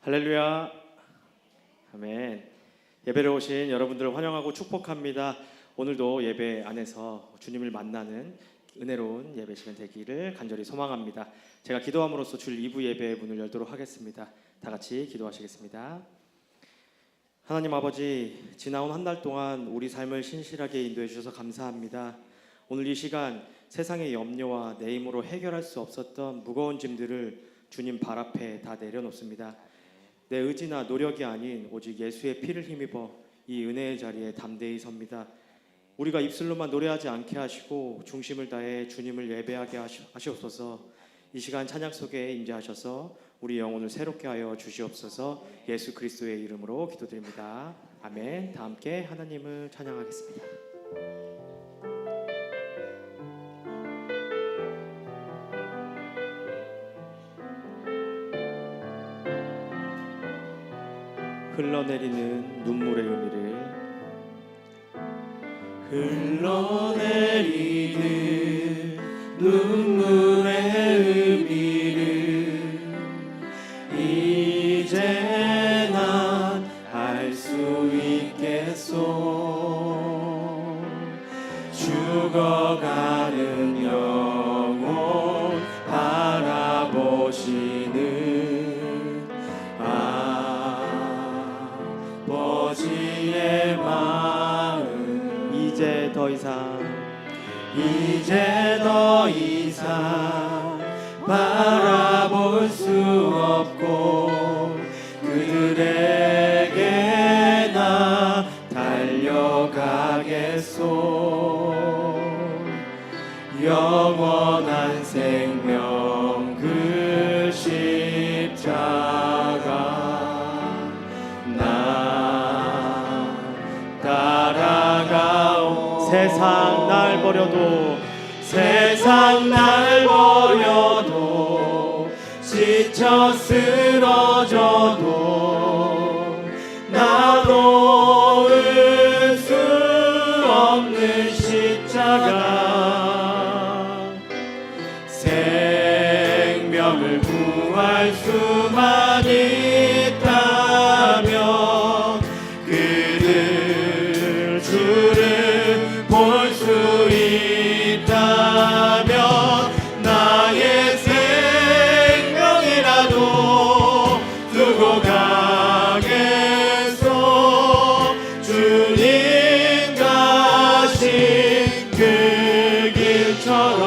할렐루야. 아멘. 예배를 오신 여러분들을 환영하고 축복합니다. 오늘도 예배 안에서 주님을 만나는 은혜로운 예배 시간 되기를 간절히 소망합니다. 제가 기도함으로써 줄 2부 예배의 문을 열도록 하겠습니다. 다 같이 기도하시겠습니다. 하나님 아버지, 지나온 한 달 동안 우리 삶을 신실하게 인도해 주셔서 감사합니다. 오늘 이 시간 세상의 염려와 내 힘으로 해결할 수 없었던 무거운 짐들을 주님 발 앞에 다 내려놓습니다. 내 의지나 노력이 아닌 오직 예수의 피를 힘입어 이 은혜의 자리에 담대히 섭니다. 우리가 입술로만 노래하지 않게 하시고 중심을 다해 주님을 예배하게 하시옵소서. 이 시간 찬양 속에 임재하셔서 우리 영혼을 새롭게 하여 주시옵소서. 예수 그리스도의 이름으로 기도드립니다. 아멘. 다 함께 하나님을 찬양하겠습니다. 흘러내리는 눈물의 의미를 흘러내리는 눈물의 의미를 이제 난 알 수 있겠소. 죽어가는 영혼 바라보시는 아버지의 마음, 이제 더 이상 바라볼 수 없고 그들에게 나 달려가겠소. 영원한 생명 그 십자가 나 따라가오. 세상 날 버려도 지쳐 쓰러져도 나 놓을 수 없는 십자가, 생명을 구할 수만 있다면 그들 주를 볼 수 있다면 나의 생명이라도 두고 가겠소. 주님 가신 그 길처럼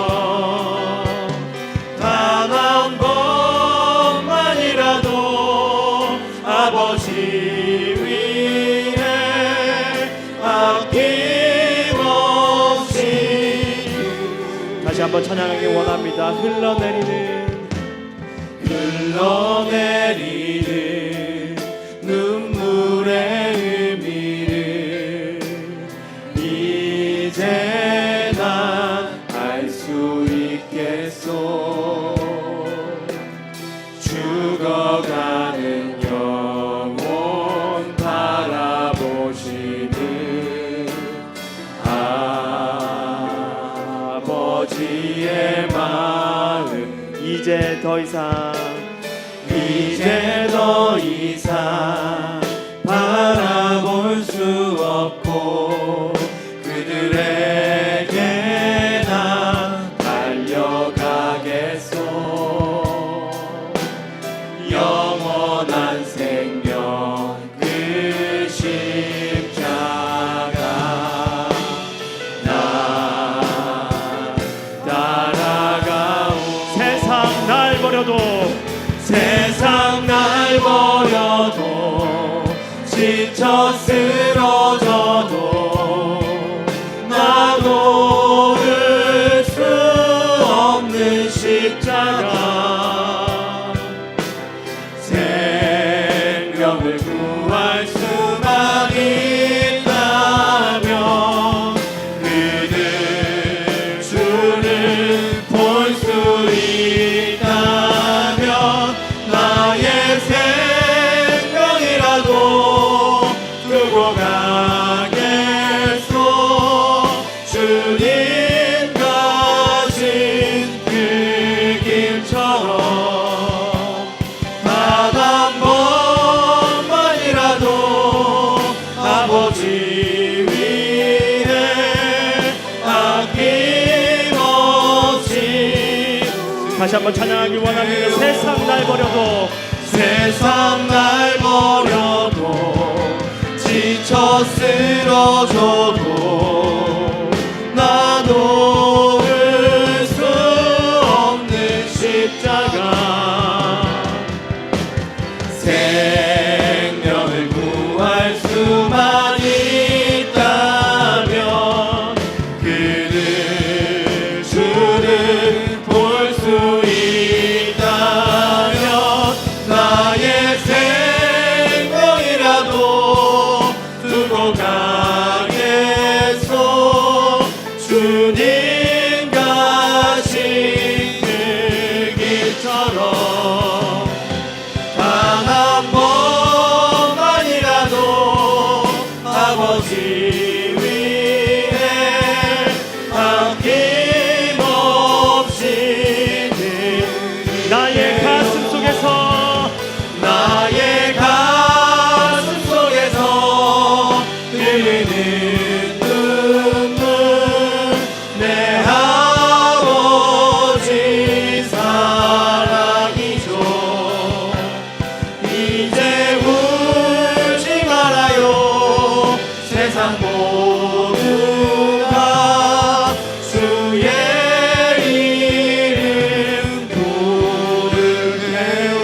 단 한 번만이라도 아버지 위해 아낌없이 다시 한번 찬양하기 원합니다. 흘러내리는 눈물의 의미를 이제 난 알 수 있겠소. 죽어가는 영혼 바라보시는 아버지의 마음, 이제 더 이상 바라볼 수 없고 그들에게 나 달려가겠소. 영원한 생명 그 십자가 나 따라가오. 세상 날 버려도 지쳐 쓰러져도 나 놓을 수 없는 십자가, 생명을 구할 수만 있다면 그들 주를 볼 수 있다면 나의 생명이라도 두고 가 다시 한번 찬양하기 원합니다. 세상 날 버려도 세상 날 버려도 지쳐 쓰러져도 나 놓을 수 없는 십자가 생명을 구할 수만 있다면 그를 주를 볼 수 있다면 나의 생명이라도 두고 가겠소. 주님 가신 그 길처럼 단 한 번만이라도 아버지 위에 아낌없이 나의 가슴 속에서 나의 가슴 속에서 흐르는 눈물 내 아버지 사랑이죠. 이제 울지 말아요. 세상 모두가 주의 이름 부르네요.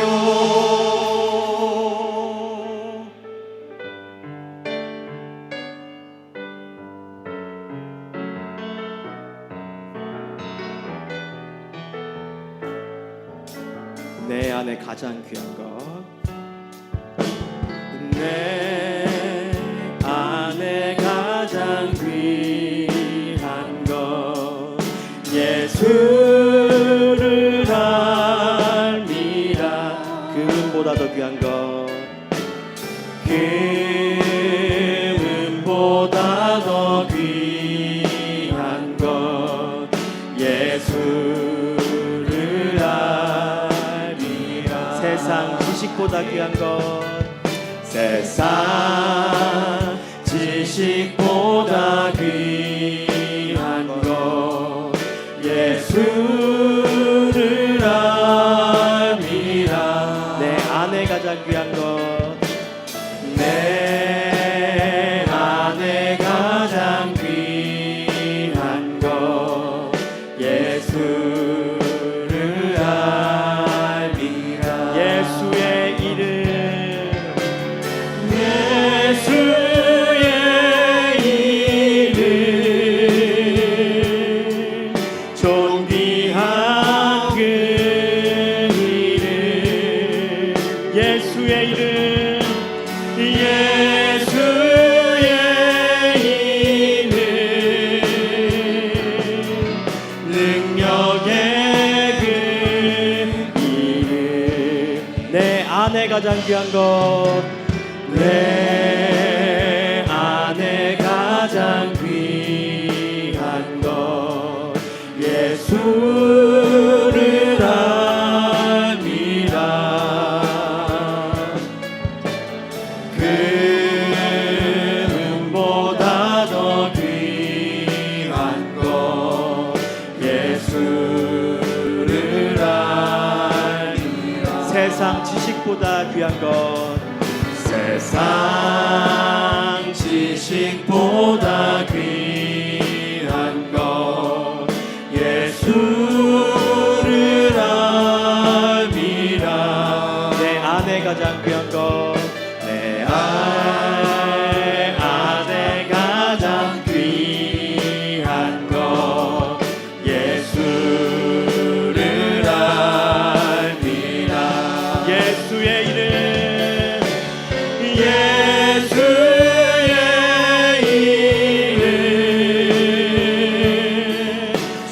내 안에 가장 귀한 것, 내 안에 가장 귀한 것 예수를 알미라. 금보다 더 귀한 것, 금보다 더 귀한 것 예수를 알미라. 세상 지식보다 귀한 것, 세상 지식보다 귀한 것 예수를 알미라. 내 안에 가장 귀한 것, 내 안에 가장 귀한 것 예수를 알미라. 예수의 이름, 예수의 이름 존귀한 그 이름 예수의 이름, 예수의 이름 능력의 그 이름 내 안에 가장 귀한 것, 내 안에 가장 귀한 것 예수를 알미라. 금보다 더 귀한 것 예수를 알미라. 세상 지식보다 귀한 것, 세상 지식보다 귀한 것 예수를 알미라. 내 안에 가장 귀한 것, 내 안에 가장 귀한 것 예수를 알미라. 예수의 이름, 예수의 이름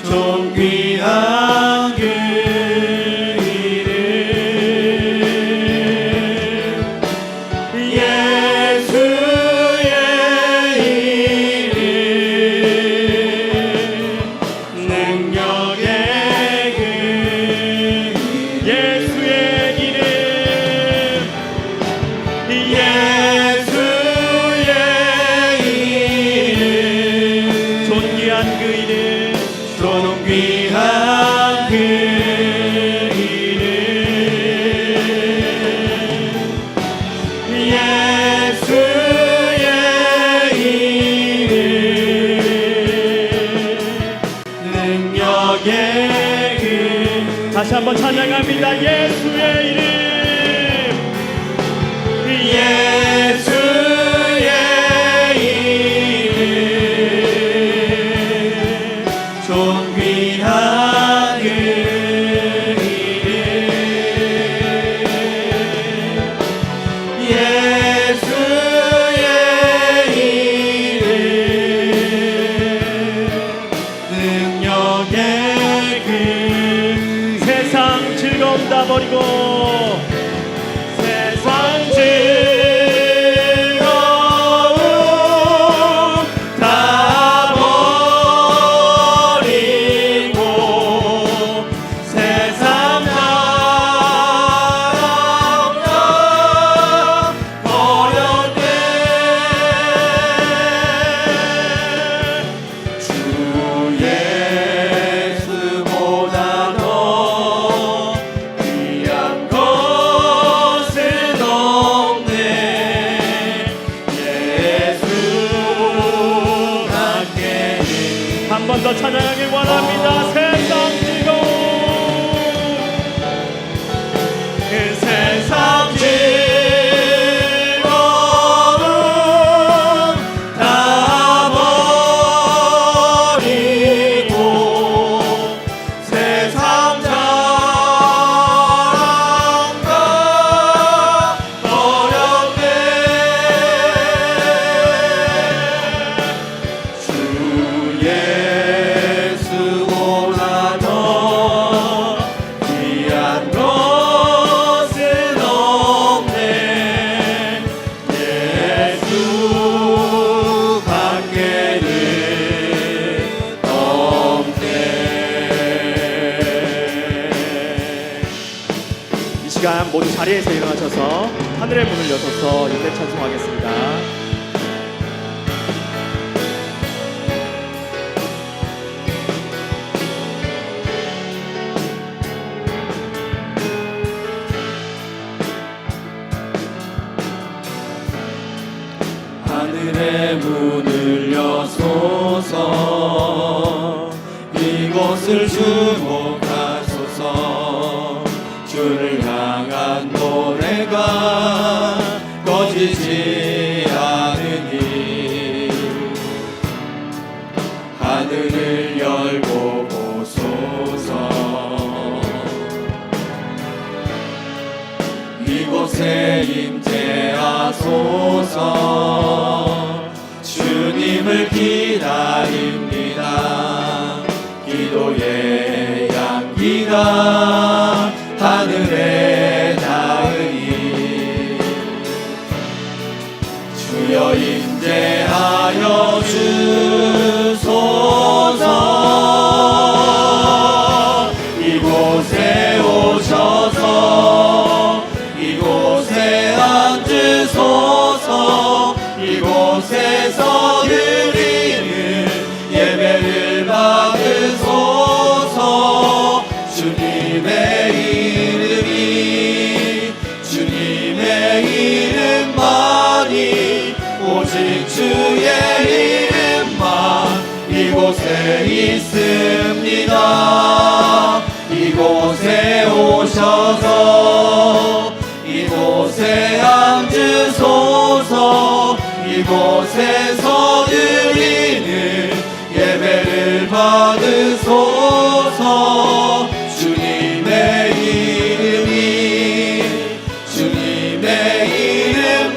존귀한 그 이름 예수의 이름 능력의 그 예수의 이름, 예수의 이름 존귀한 그 이름, 존귀한 그 능력의 이름 다시 한번 찬양합니다. 예수의 이름. 예수의 이름 존귀한 그 이름 예수의 이름 능력의 그 세상 즐거움 다 버리고 세상 즐거움 다 버리고 세상 사랑 버렸네 주 예수보다 더 귀한 것은 없네 예수 밖에는 한 번 더 찬양하길 원합니다. 세상 즐거움 그 세상 즐거움 다 버리고 세상 자랑 다 버렸네 주 예수보다 더 귀한 것은 없네 예수 밖에는 없네 이 시간 모두 자리에서 일어나셔서 하늘의 문을 여셔서 연대 찬송하겠습니다. 하늘의 문을 여소서 이곳을 주목하소서 주를 향한 노래가 꺼지지 않으니 하늘을 열고 보소서 이곳에 임재하소서 주님을 기다립니다 기도의 향기가 하늘에 닿으니 주여 임재하여 주소서 이곳에 오셔서 이곳에 앉으소서 이곳에서 드리는 예배를 받으소서 주님의 이름만이 오직 주의 이름만 이곳에 있습니다 이곳에 오셔서 이곳에 앉으소서 이곳에서 드리는 예배를 받으소서 주님의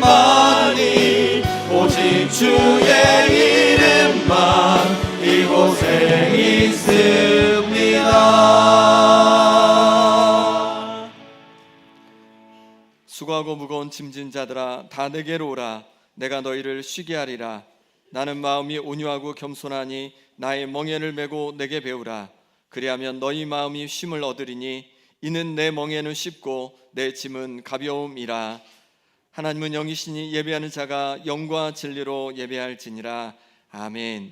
이름만이 오직 주의 이름만 이곳에 있습니다 수고하고 무거운 짐진 자들아 다 내게로 오라 내가 너희를 쉬게 하리라 나는 마음이 온유하고 겸손하니 나의 멍에를 메고 내게 배우라 그리하면 너희 마음이 쉼을 얻으리니 이는 내 멍에는 쉽고 내 짐은 가벼움이라 하나님은 영이시니 예배하는 자가 영과 진리로 예배할지니라 아멘.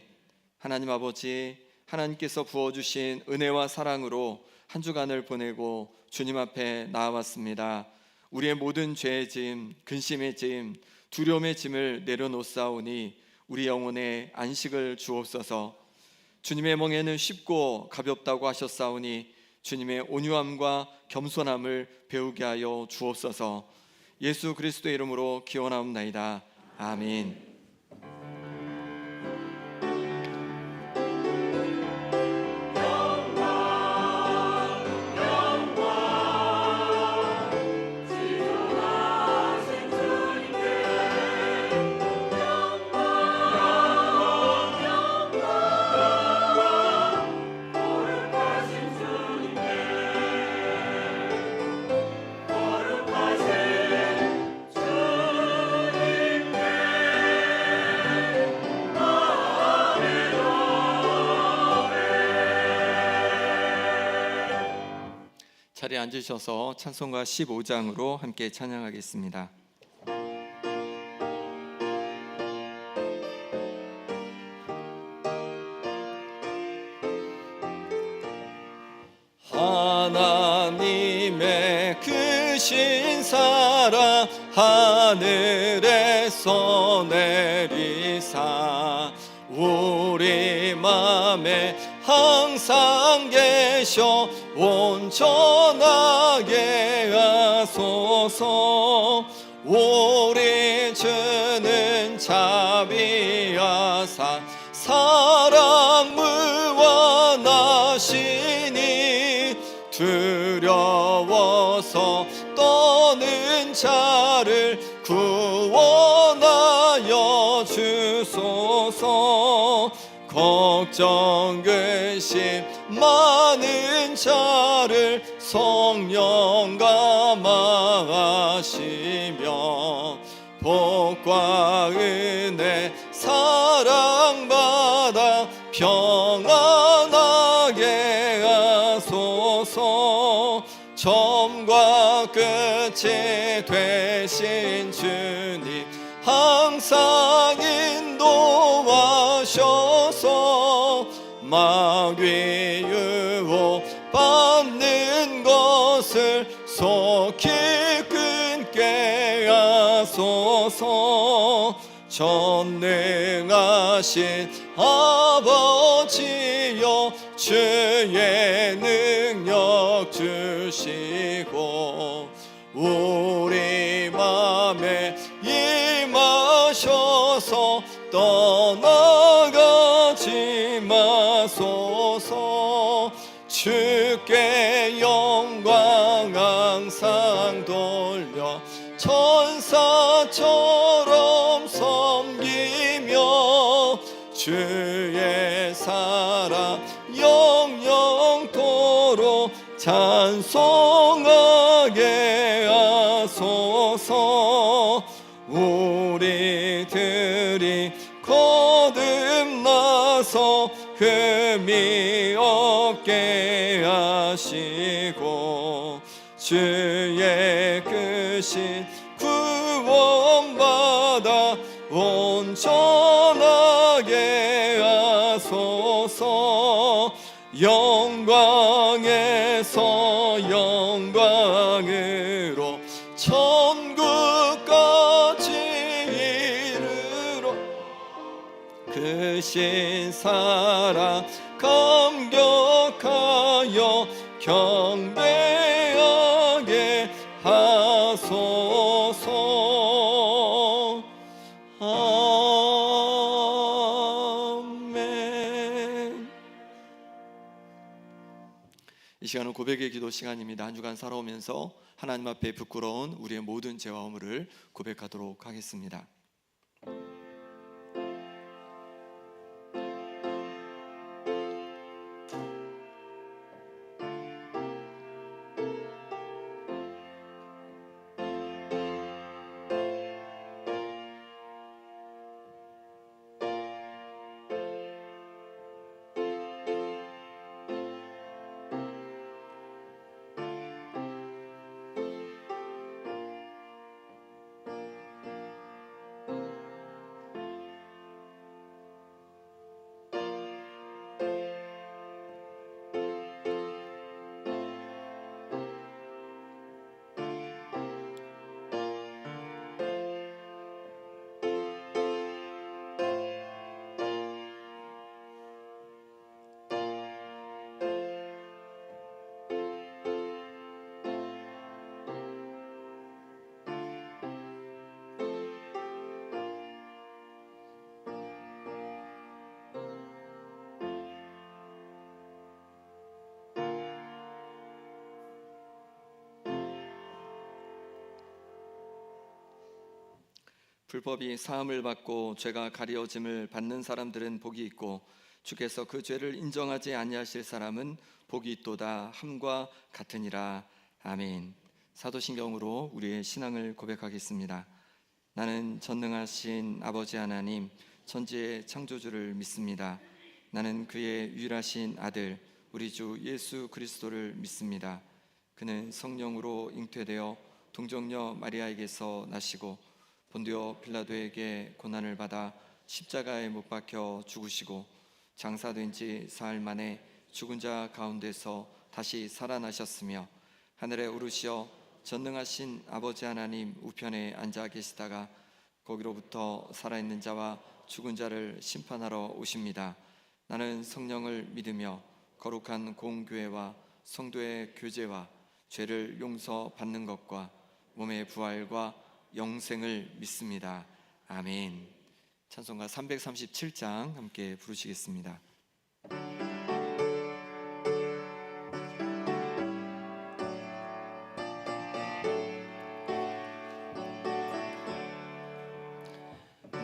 하나님 아버지 하나님께서 부어주신 은혜와 사랑으로 한 주간을 보내고 주님 앞에 나아왔습니다. 우리의 모든 죄의 짐, 근심의 짐, 두려움의 짐을 내려놓사오니 우리 영혼에 안식을 주옵소서. 주님의 멍에는 쉽고 가볍다고 하셨사오니 주님의 온유함과 겸손함을 배우게 하여 주옵소서. 예수 그리스도의 이름으로 기원하옵나이다. 아멘. 자리에 앉으셔서 찬송가 15장으로 함께 찬양하겠습니다. 하나님의 크신 사랑 하늘에서 내리사 우리 맘에 항상 계셔 온전하게 하소서. 우리 주는 자비하사 사랑 무한하시니 두려워서 떠는 자를 구원하여 주소서. 걱정 근심 많은 자를 성령 감화하시며 복과 은혜 사랑받아 평안하게 하소서. 처음과 끝이 되신 주님 항상 인도하셔서 마귀 유혹 받는 것을 속히 끊게 하소서. 전능하신 아버지여 주의 능력 주시고 우리 맘에 임하셔서 떠나가지 마소서. 주께 영광 항상 돌려 천사처럼 섬기며 주의 사랑 영영토록 찬송하게 하소서. 우리들이 거듭나서 흠이 없게 하시고 주의 크신 구원받아 온전하게 하소서. 영광에서 영광으로 천국까지 이르러 크신 사랑 감격하여 경배하게 하소서. 아멘. 이 시간은 고백의 기도 시간입니다. 한 주간 살아오면서 하나님 앞에 부끄러운 우리의 모든 죄와 허물을 고백하도록 하겠습니다. 불법이 사함을 받고 죄가 가려짐을 받는 사람들은 복이 있고 주께서 그 죄를 인정하지 아니하실 사람은 복이 있도다 함과 같으니라. 아멘. 사도신경으로 우리의 신앙을 고백하겠습니다. 나는 전능하신 아버지 하나님 천지의 창조주를 믿습니다. 나는 그의 유일하신 아들 우리 주 예수 그리스도를 믿습니다. 그는 성령으로 잉태되어 동정녀 마리아에게서 나시고 본디오 빌라도에게 고난을 받아 십자가에 못 박혀 죽으시고 장사된 지 사흘 만에 죽은 자 가운데서 다시 살아나셨으며 하늘에 오르시어 전능하신 아버지 하나님 우편에 앉아 계시다가 거기로부터 살아있는 자와 죽은 자를 심판하러 오십니다. 나는 성령을 믿으며 거룩한 공교회와 성도의 교제와 죄를 용서받는 것과 몸의 부활과 영생을 믿습니다. 아멘. 찬송가 337장 함께 부르시겠습니다.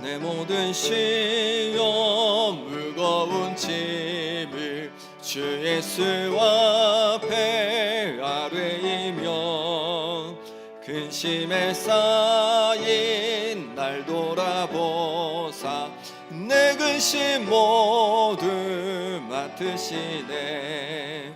내 모든 시험 무거운 짐을 주 예수 앞에 아뢰이며 근심에 쌓인 날 돌아보사 내 근심 모두 맡으시네.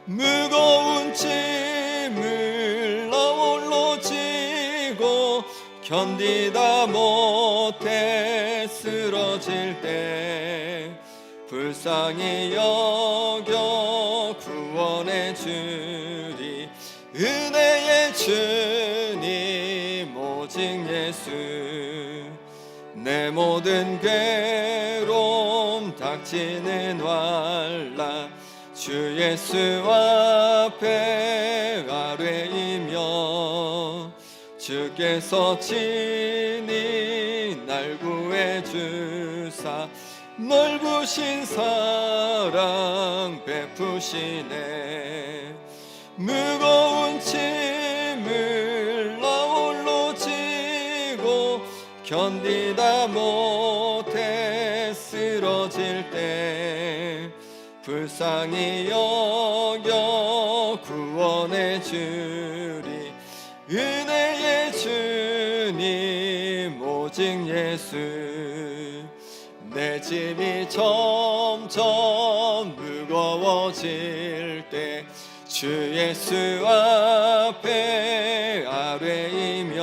무거운 짐을 나 홀로 지고 견디다 못해 쓰러질 때 불쌍히 여겨 구원해 주리. 은혜의 주님 오직 예수. 내 모든 괴로움 닥치는 환난 주 예수 앞에 아뢰이며 주께서 친히 날 구해 주사 넓으신 사랑 베푸시네. 무거운 짐을 나 홀로 지고 견디다 못해 쓰러질 때 불쌍히 여겨 구원해 주리. 은혜의 주님 오직 예수. 내 짐이 점점 무거워질 때 주 예수 앞에 아뢰이며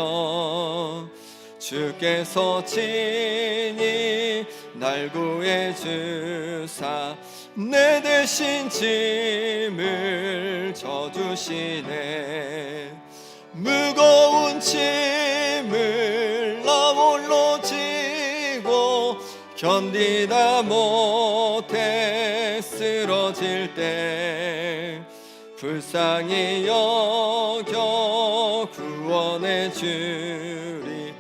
주께서 친히 날 구해 주사 내 대신 짐을 져주시네. 무거운 짐을 나 홀로 지고 견디다 못해 쓰러질 때 불쌍히 여겨 구원해 주리.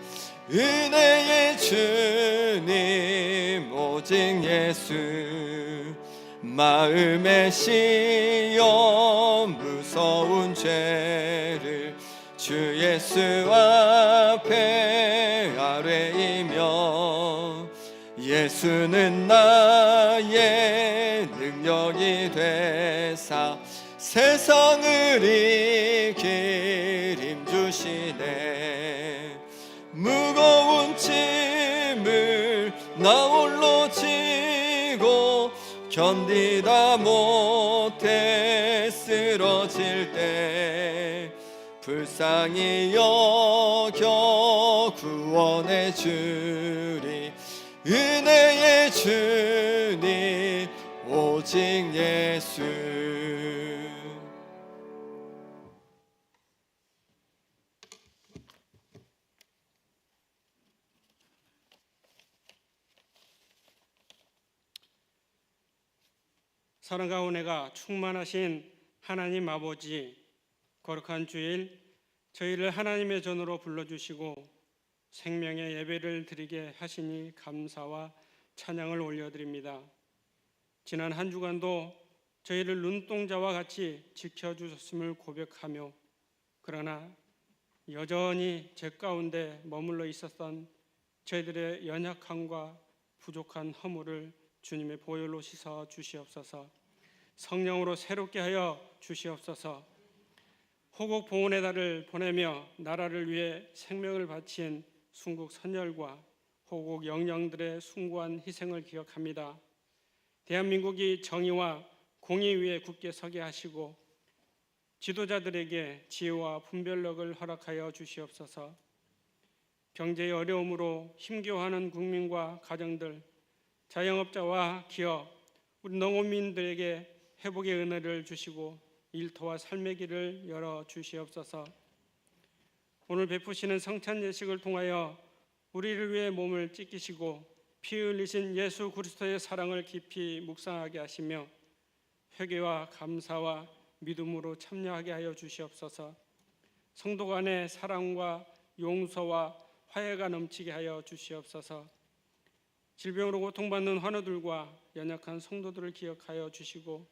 은혜의 주님 오직 예수. 마음의 시험 무서운 죄를 주 예수 앞에 아뢰이며 예수는 나의 능력이 되사 세상을 이길 힘주시네. 무거운 짐을 나 홀로 지고 견디다 못해 쓰러질 때 불쌍히 여겨 구원해 주리. 은혜의 주님 오직 예수. 사랑과 은혜가 충만하신 하나님 아버지, 거룩한 주일 저희를 하나님의 전으로 불러주시고 생명의 예배를 드리게 하시니 감사와 찬양을 올려드립니다. 지난 한 주간도 저희를 눈동자와 같이 지켜주셨음을 고백하며 그러나 여전히 죄 가운데 머물러 있었던 저희들의 연약함과 부족한 허물을 주님의 보혈로 씻어 주시옵소서. 성령으로 새롭게 하여 주시옵소서. 호국 보훈의 달을 보내며 나라를 위해 생명을 바친 순국 선열과 호국 영령들의 숭고한 희생을 기억합니다. 대한민국이 정의와 공의 위에 굳게 서게 하시고 지도자들에게 지혜와 분별력을 허락하여 주시옵소서. 경제의 어려움으로 힘겨워하는 국민과 가정들, 자영업자와 기업, 우리 농업민들에게 회복의 은혜를 주시고 일터와 삶의 길을 열어 주시옵소서. 오늘 베푸시는 성찬 예식을 통하여 우리를 위해 몸을 찢기시고 피 흘리신 예수 그리스도의 사랑을 깊이 묵상하게 하시며 회개와 감사와 믿음으로 참여하게 하여 주시옵소서. 성도 간의 사랑과 용서와 화해가 넘치게 하여 주시옵소서. 질병으로 고통받는 환우들과 연약한 성도들을 기억하여 주시고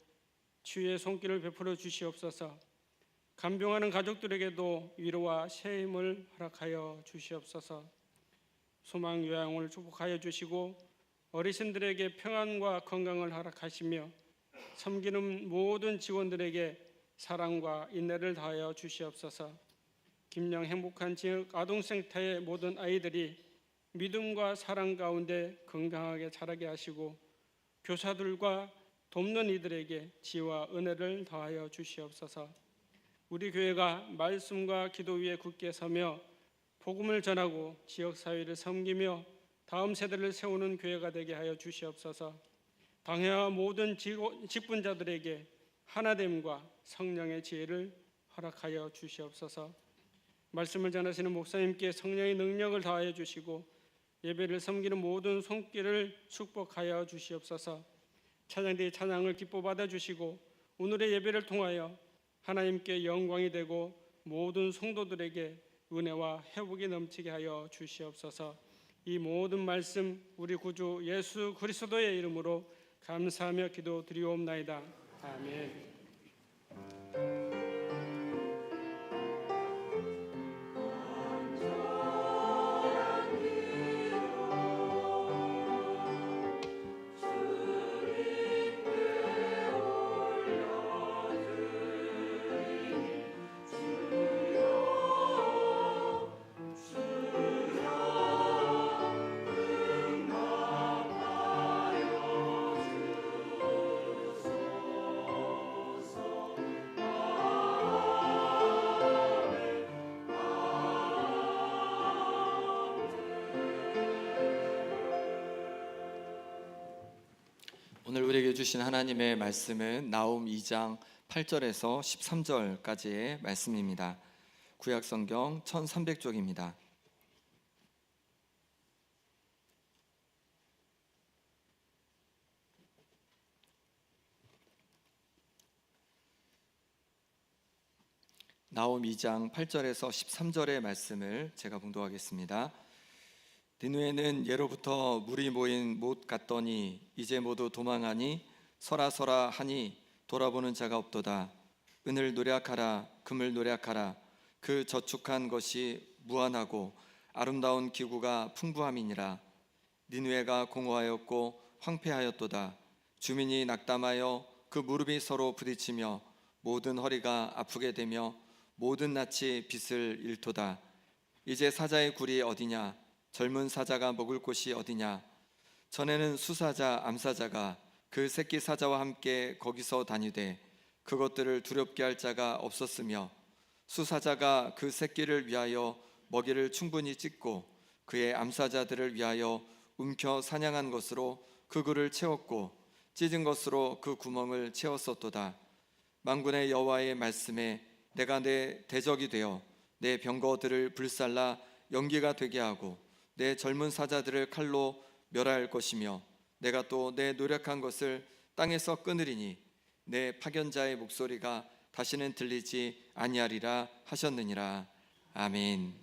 치유의 손길을 베풀어 주시옵소서. 간병하는 가족들에게도 위로와 새 힘을 허락하여 주시옵소서. 소망 요양을 축복하여 주시고 어르신들에게 평안과 건강을 허락하시며 섬기는 모든 직원들에게 사랑과 인내를 다하여 주시옵소서. 김영 행복한 지역 아동센터의 모든 아이들이 믿음과 사랑 가운데 건강하게 자라게 하시고 교사들과 돕는 이들에게 지혜와 은혜를 더하여 주시옵소서. 우리 교회가 말씀과 기도 위에 굳게 서며 복음을 전하고 지역사회를 섬기며 다음 세대를 세우는 교회가 되게 하여 주시옵소서. 당회와 모든 직분자들에게 하나됨과 성령의 지혜를 허락하여 주시옵소서. 말씀을 전하시는 목사님께 성령의 능력을 더하여 주시고 예배를 섬기는 모든 손길을 축복하여 주시옵소서. 찬양대의 찬양을 기뻐 받아주시고 오늘의 예배를 통하여 하나님께 영광이 되고 모든 성도들에게 은혜와 회복이 넘치게 하여 주시옵소서. 이 모든 말씀 우리 구주 예수 그리스도의 이름으로 감사하며 기도드리옵나이다. 아멘. 오늘 우리에게 주신 하나님의 말씀은 나홈 2장 8절에서 13절까지의 말씀입니다. 구약성경 1300쪽입니다. 나홈 2장 8절에서 13절의 말씀을 제가 봉독하겠습니다. 니느웨는 예로부터 물이 모인 못 같더니 이제 모두 도망하니 서라 하니 돌아보는 자가 없도다. 은을 노력하라 금을 노력하라 그 저축한 것이 무한하고 아름다운 기구가 풍부함이니라. 니느웨가 공허하였고 황폐하였도다. 주민이 낙담하여 그 무릎이 서로 부딪히며 모든 허리가 아프게 되며 모든 낯이 빛을 잃도다. 이제 사자의 굴이 어디냐? 젊은 사자가 먹을 곳이 어디냐? 전에는 수사자 암사자가 그 새끼 사자와 함께 거기서 다니되 그것들을 두렵게 할 자가 없었으며 수사자가 그 새끼를 위하여 먹이를 충분히 찢고 그의 암사자들을 위하여 움켜 사냥한 것으로 그 굴을 채웠고 찢은 것으로 그 구멍을 채웠었도다. 만군의 여호와의 말씀에 내가 내 대적이 되어 내 병거들을 불살라 연기가 되게 하고 내 젊은 사자들을 칼로 멸할 것이며 내가 또 내 노력한 것을 땅에서 끊으리니 내 파견자의 목소리가 다시는 들리지 아니하리라 하셨느니라. 아멘.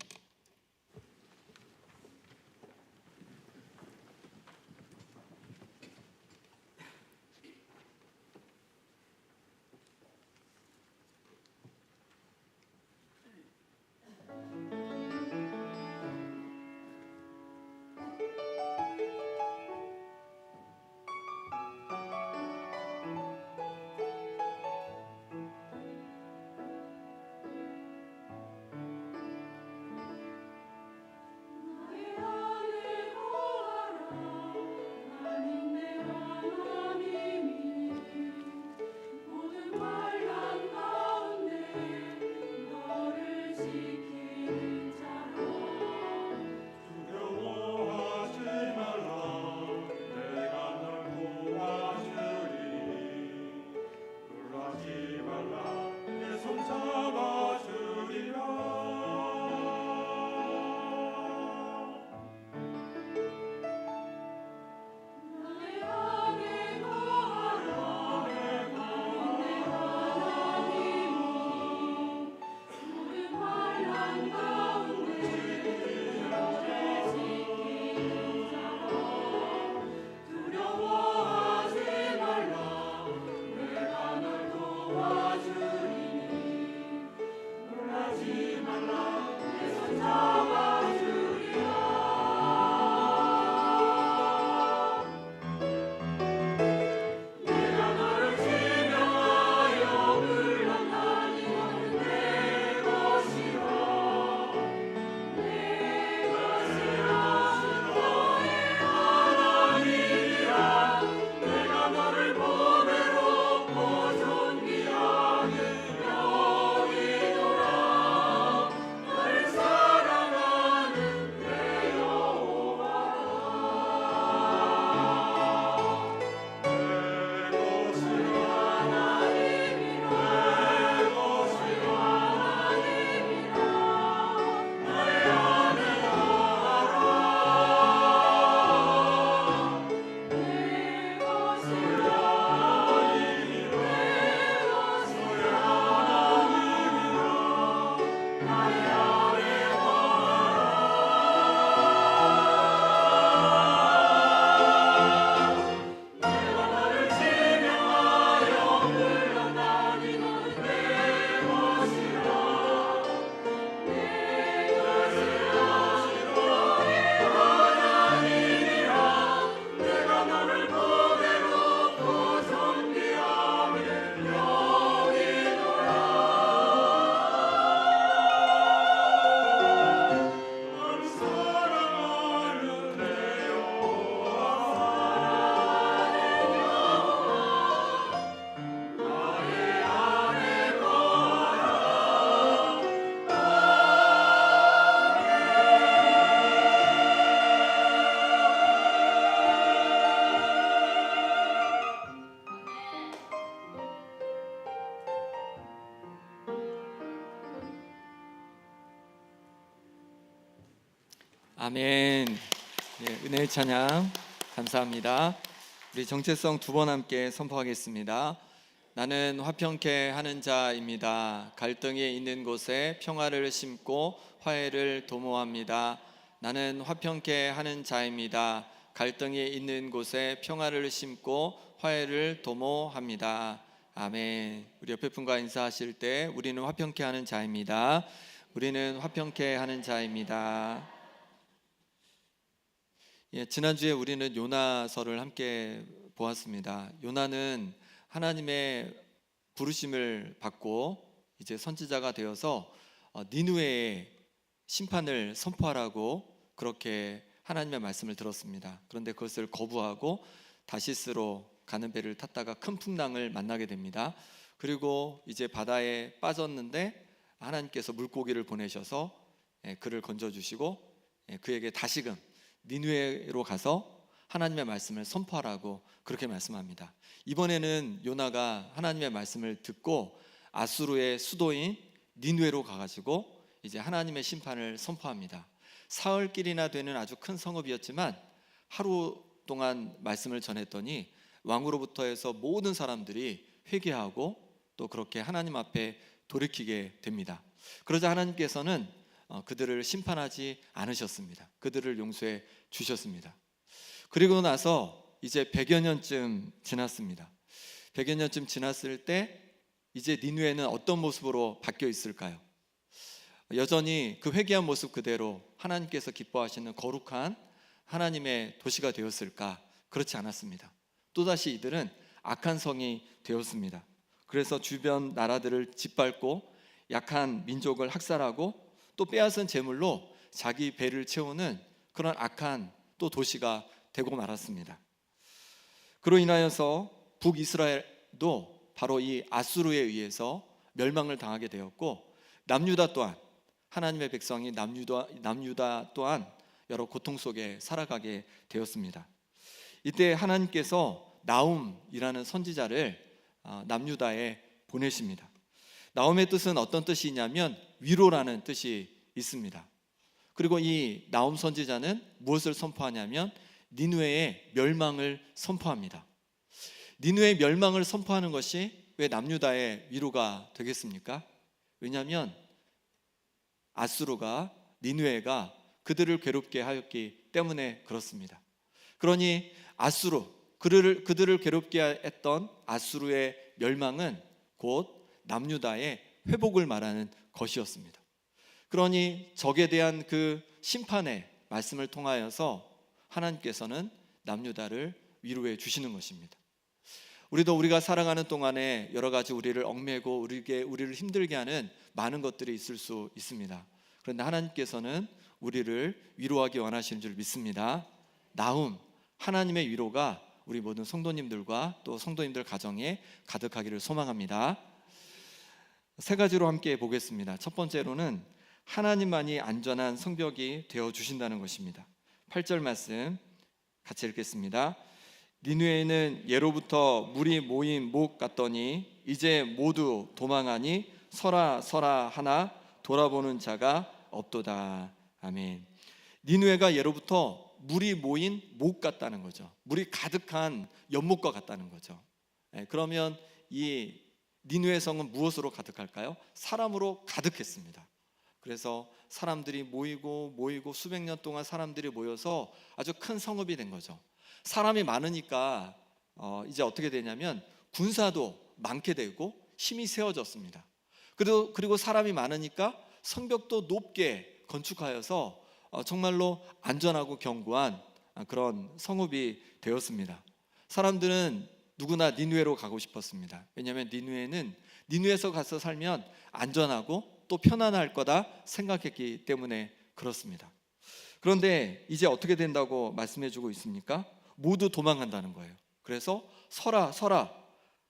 아멘. 예, 은혜의 찬양 감사합니다. 우리 정체성 두 번 함께 선포하겠습니다. 나는 화평케 하는 자입니다. 갈등이 있는 곳에 평화를 심고 화해를 도모합니다. 나는 화평케 하는 자입니다. 갈등이 있는 곳에 평화를 심고 화해를 도모합니다. 아멘. 우리 옆에 분과 인사하실 때 우리는 화평케 하는 자입니다. 우리는 화평케 하는 자입니다. 예, 지난주에 우리는 요나서를 함께 보았습니다. 요나는 하나님의 부르심을 받고 이제 선지자가 되어서 니느웨의 심판을 선포하라고 그렇게 하나님의 말씀을 들었습니다. 그런데 그것을 거부하고 다시스로 가는 배를 탔다가 큰 풍랑을 만나게 됩니다. 그리고 이제 바다에 빠졌는데 하나님께서 물고기를 보내셔서 그를 건져주시고 그에게 다시금 니느웨로 가서 하나님의 말씀을 선포하라고 그렇게 말씀합니다. 이번에는 요나가 하나님의 말씀을 듣고 아수르의 수도인 니느웨로 가가지고 이제 하나님의 심판을 선포합니다. 사흘길이나 되는 아주 큰 성읍이었지만 하루 동안 말씀을 전했더니 왕으로부터 해서 모든 사람들이 회개하고 또 그렇게 하나님 앞에 돌이키게 됩니다. 그러자 하나님께서는 그들을 심판하지 않으셨습니다. 그들을 용서해 주셨습니다. 그리고 나서 이제 100여 년쯤 지났습니다. 100여 년쯤 지났을 때 이제 니느웨는 어떤 모습으로 바뀌어 있을까요? 여전히 그 회개한 모습 그대로 하나님께서 기뻐하시는 거룩한 하나님의 도시가 되었을까? 그렇지 않았습니다. 또다시 이들은 악한 성이 되었습니다. 그래서 주변 나라들을 짓밟고 약한 민족을 학살하고 또 빼앗은 재물로 자기 배를 채우는 그런 악한 또 도시가 되고 말았습니다. 그로 인하여서 북이스라엘도 바로 이 아수르에 의해서 멸망을 당하게 되었고 남유다 또한 하나님의 백성이 남유다 또한 여러 고통 속에 살아가게 되었습니다. 이때 하나님께서 나움이라는 선지자를 남유다에 보내십니다. 나움의 뜻은 어떤 뜻이냐면 위로라는 뜻이 있습니다. 그리고 이 나움 선지자는 무엇을 선포하냐면 니느웨의 멸망을 선포합니다. 니느웨의 멸망을 선포하는 것이 왜 남유다의 위로가 되겠습니까? 왜냐하면 아수르가 니느웨가 그들을 괴롭게 하였기 때문에 그렇습니다. 그러니 그들을 괴롭게 했던 아수르의 멸망은 곧 남유다의 회복을 말하는 것이었습니다. 그러니 적에 대한 그 심판의 말씀을 통하여서 하나님께서는 남유다를 위로해 주시는 것입니다. 우리가 살아가는 동안에 여러 가지 우리를 얽매고 우리를 힘들게 하는 많은 것들이 있을 수 있습니다. 그런데 하나님께서는 우리를 위로하기 원하시는 줄 믿습니다. 나움, 하나님의 위로가 우리 모든 성도님들과 또 성도님들 가정에 가득하기를 소망합니다. 세 가지로 함께 보겠습니다. 첫 번째로는 하나님만이 안전한 성벽이 되어 주신다는 것입니다. 8절 말씀 같이 읽겠습니다. 니느웨는 예로부터 물이 모인 목 같더니 이제 모두 도망하니 서라 하나 돌아보는 자가 없도다. 아멘. 니느웨가 예로부터 물이 모인 목 같다는 거죠. 물이 가득한 연못과 같다는 거죠. 그러면 이 니느웨 성은 무엇으로 가득할까요? 사람으로 가득했습니다. 그래서 사람들이 모이고 수백 년 동안 사람들이 모여서 아주 큰 성읍이 된 거죠. 사람이 많으니까 이제 어떻게 되냐면 군사도 많게 되고 힘이 세워졌습니다. 그리고 사람이 많으니까 성벽도 높게 건축하여서 정말로 안전하고 견고한 그런 성읍이 되었습니다. 사람들은 누구나 니느웨로 가고 싶었습니다. 왜냐하면 니느웨에서 가서 살면 안전하고 또 편안할 거다 생각했기 때문에 그렇습니다. 그런데 이제 어떻게 된다고 말씀해주고 있습니까? 모두 도망간다는 거예요. 그래서 서라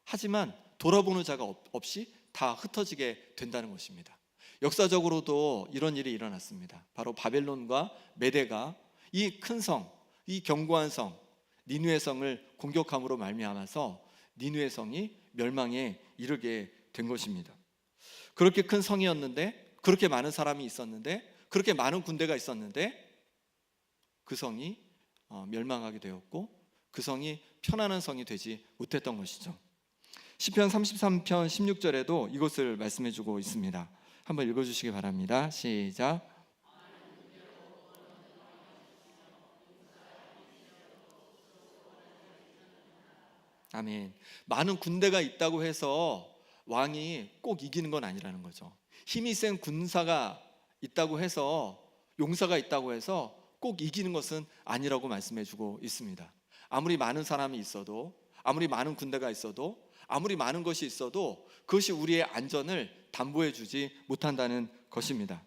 하지만 돌아보는 자가 없이 다 흩어지게 된다는 것입니다. 역사적으로도 이런 일이 일어났습니다. 바로 바벨론과 메대가 이 큰 성, 이 견고한 성 니느웨 성을 공격함으로 말미암아서 니느웨 성이 멸망에 이르게 된 것입니다. 그렇게 큰 성이었는데, 그렇게 많은 사람이 있었는데, 그렇게 많은 군대가 있었는데 그 성이 멸망하게 되었고 그 성이 편안한 성이 되지 못했던 것이죠. 시편 33편 16절에도 이것을 말씀해 주고 있습니다. 한번 읽어주시기 바랍니다. 시작. 아멘. 많은 군대가 있다고 해서 왕이 꼭 이기는 건 아니라는 거죠. 힘이 센 군사가 있다고 해서, 용사가 있다고 해서 꼭 이기는 것은 아니라고 말씀해 주고 있습니다. 아무리 많은 사람이 있어도, 아무리 많은 군대가 있어도, 아무리 많은 것이 있어도 그것이 우리의 안전을 담보해 주지 못한다는 것입니다.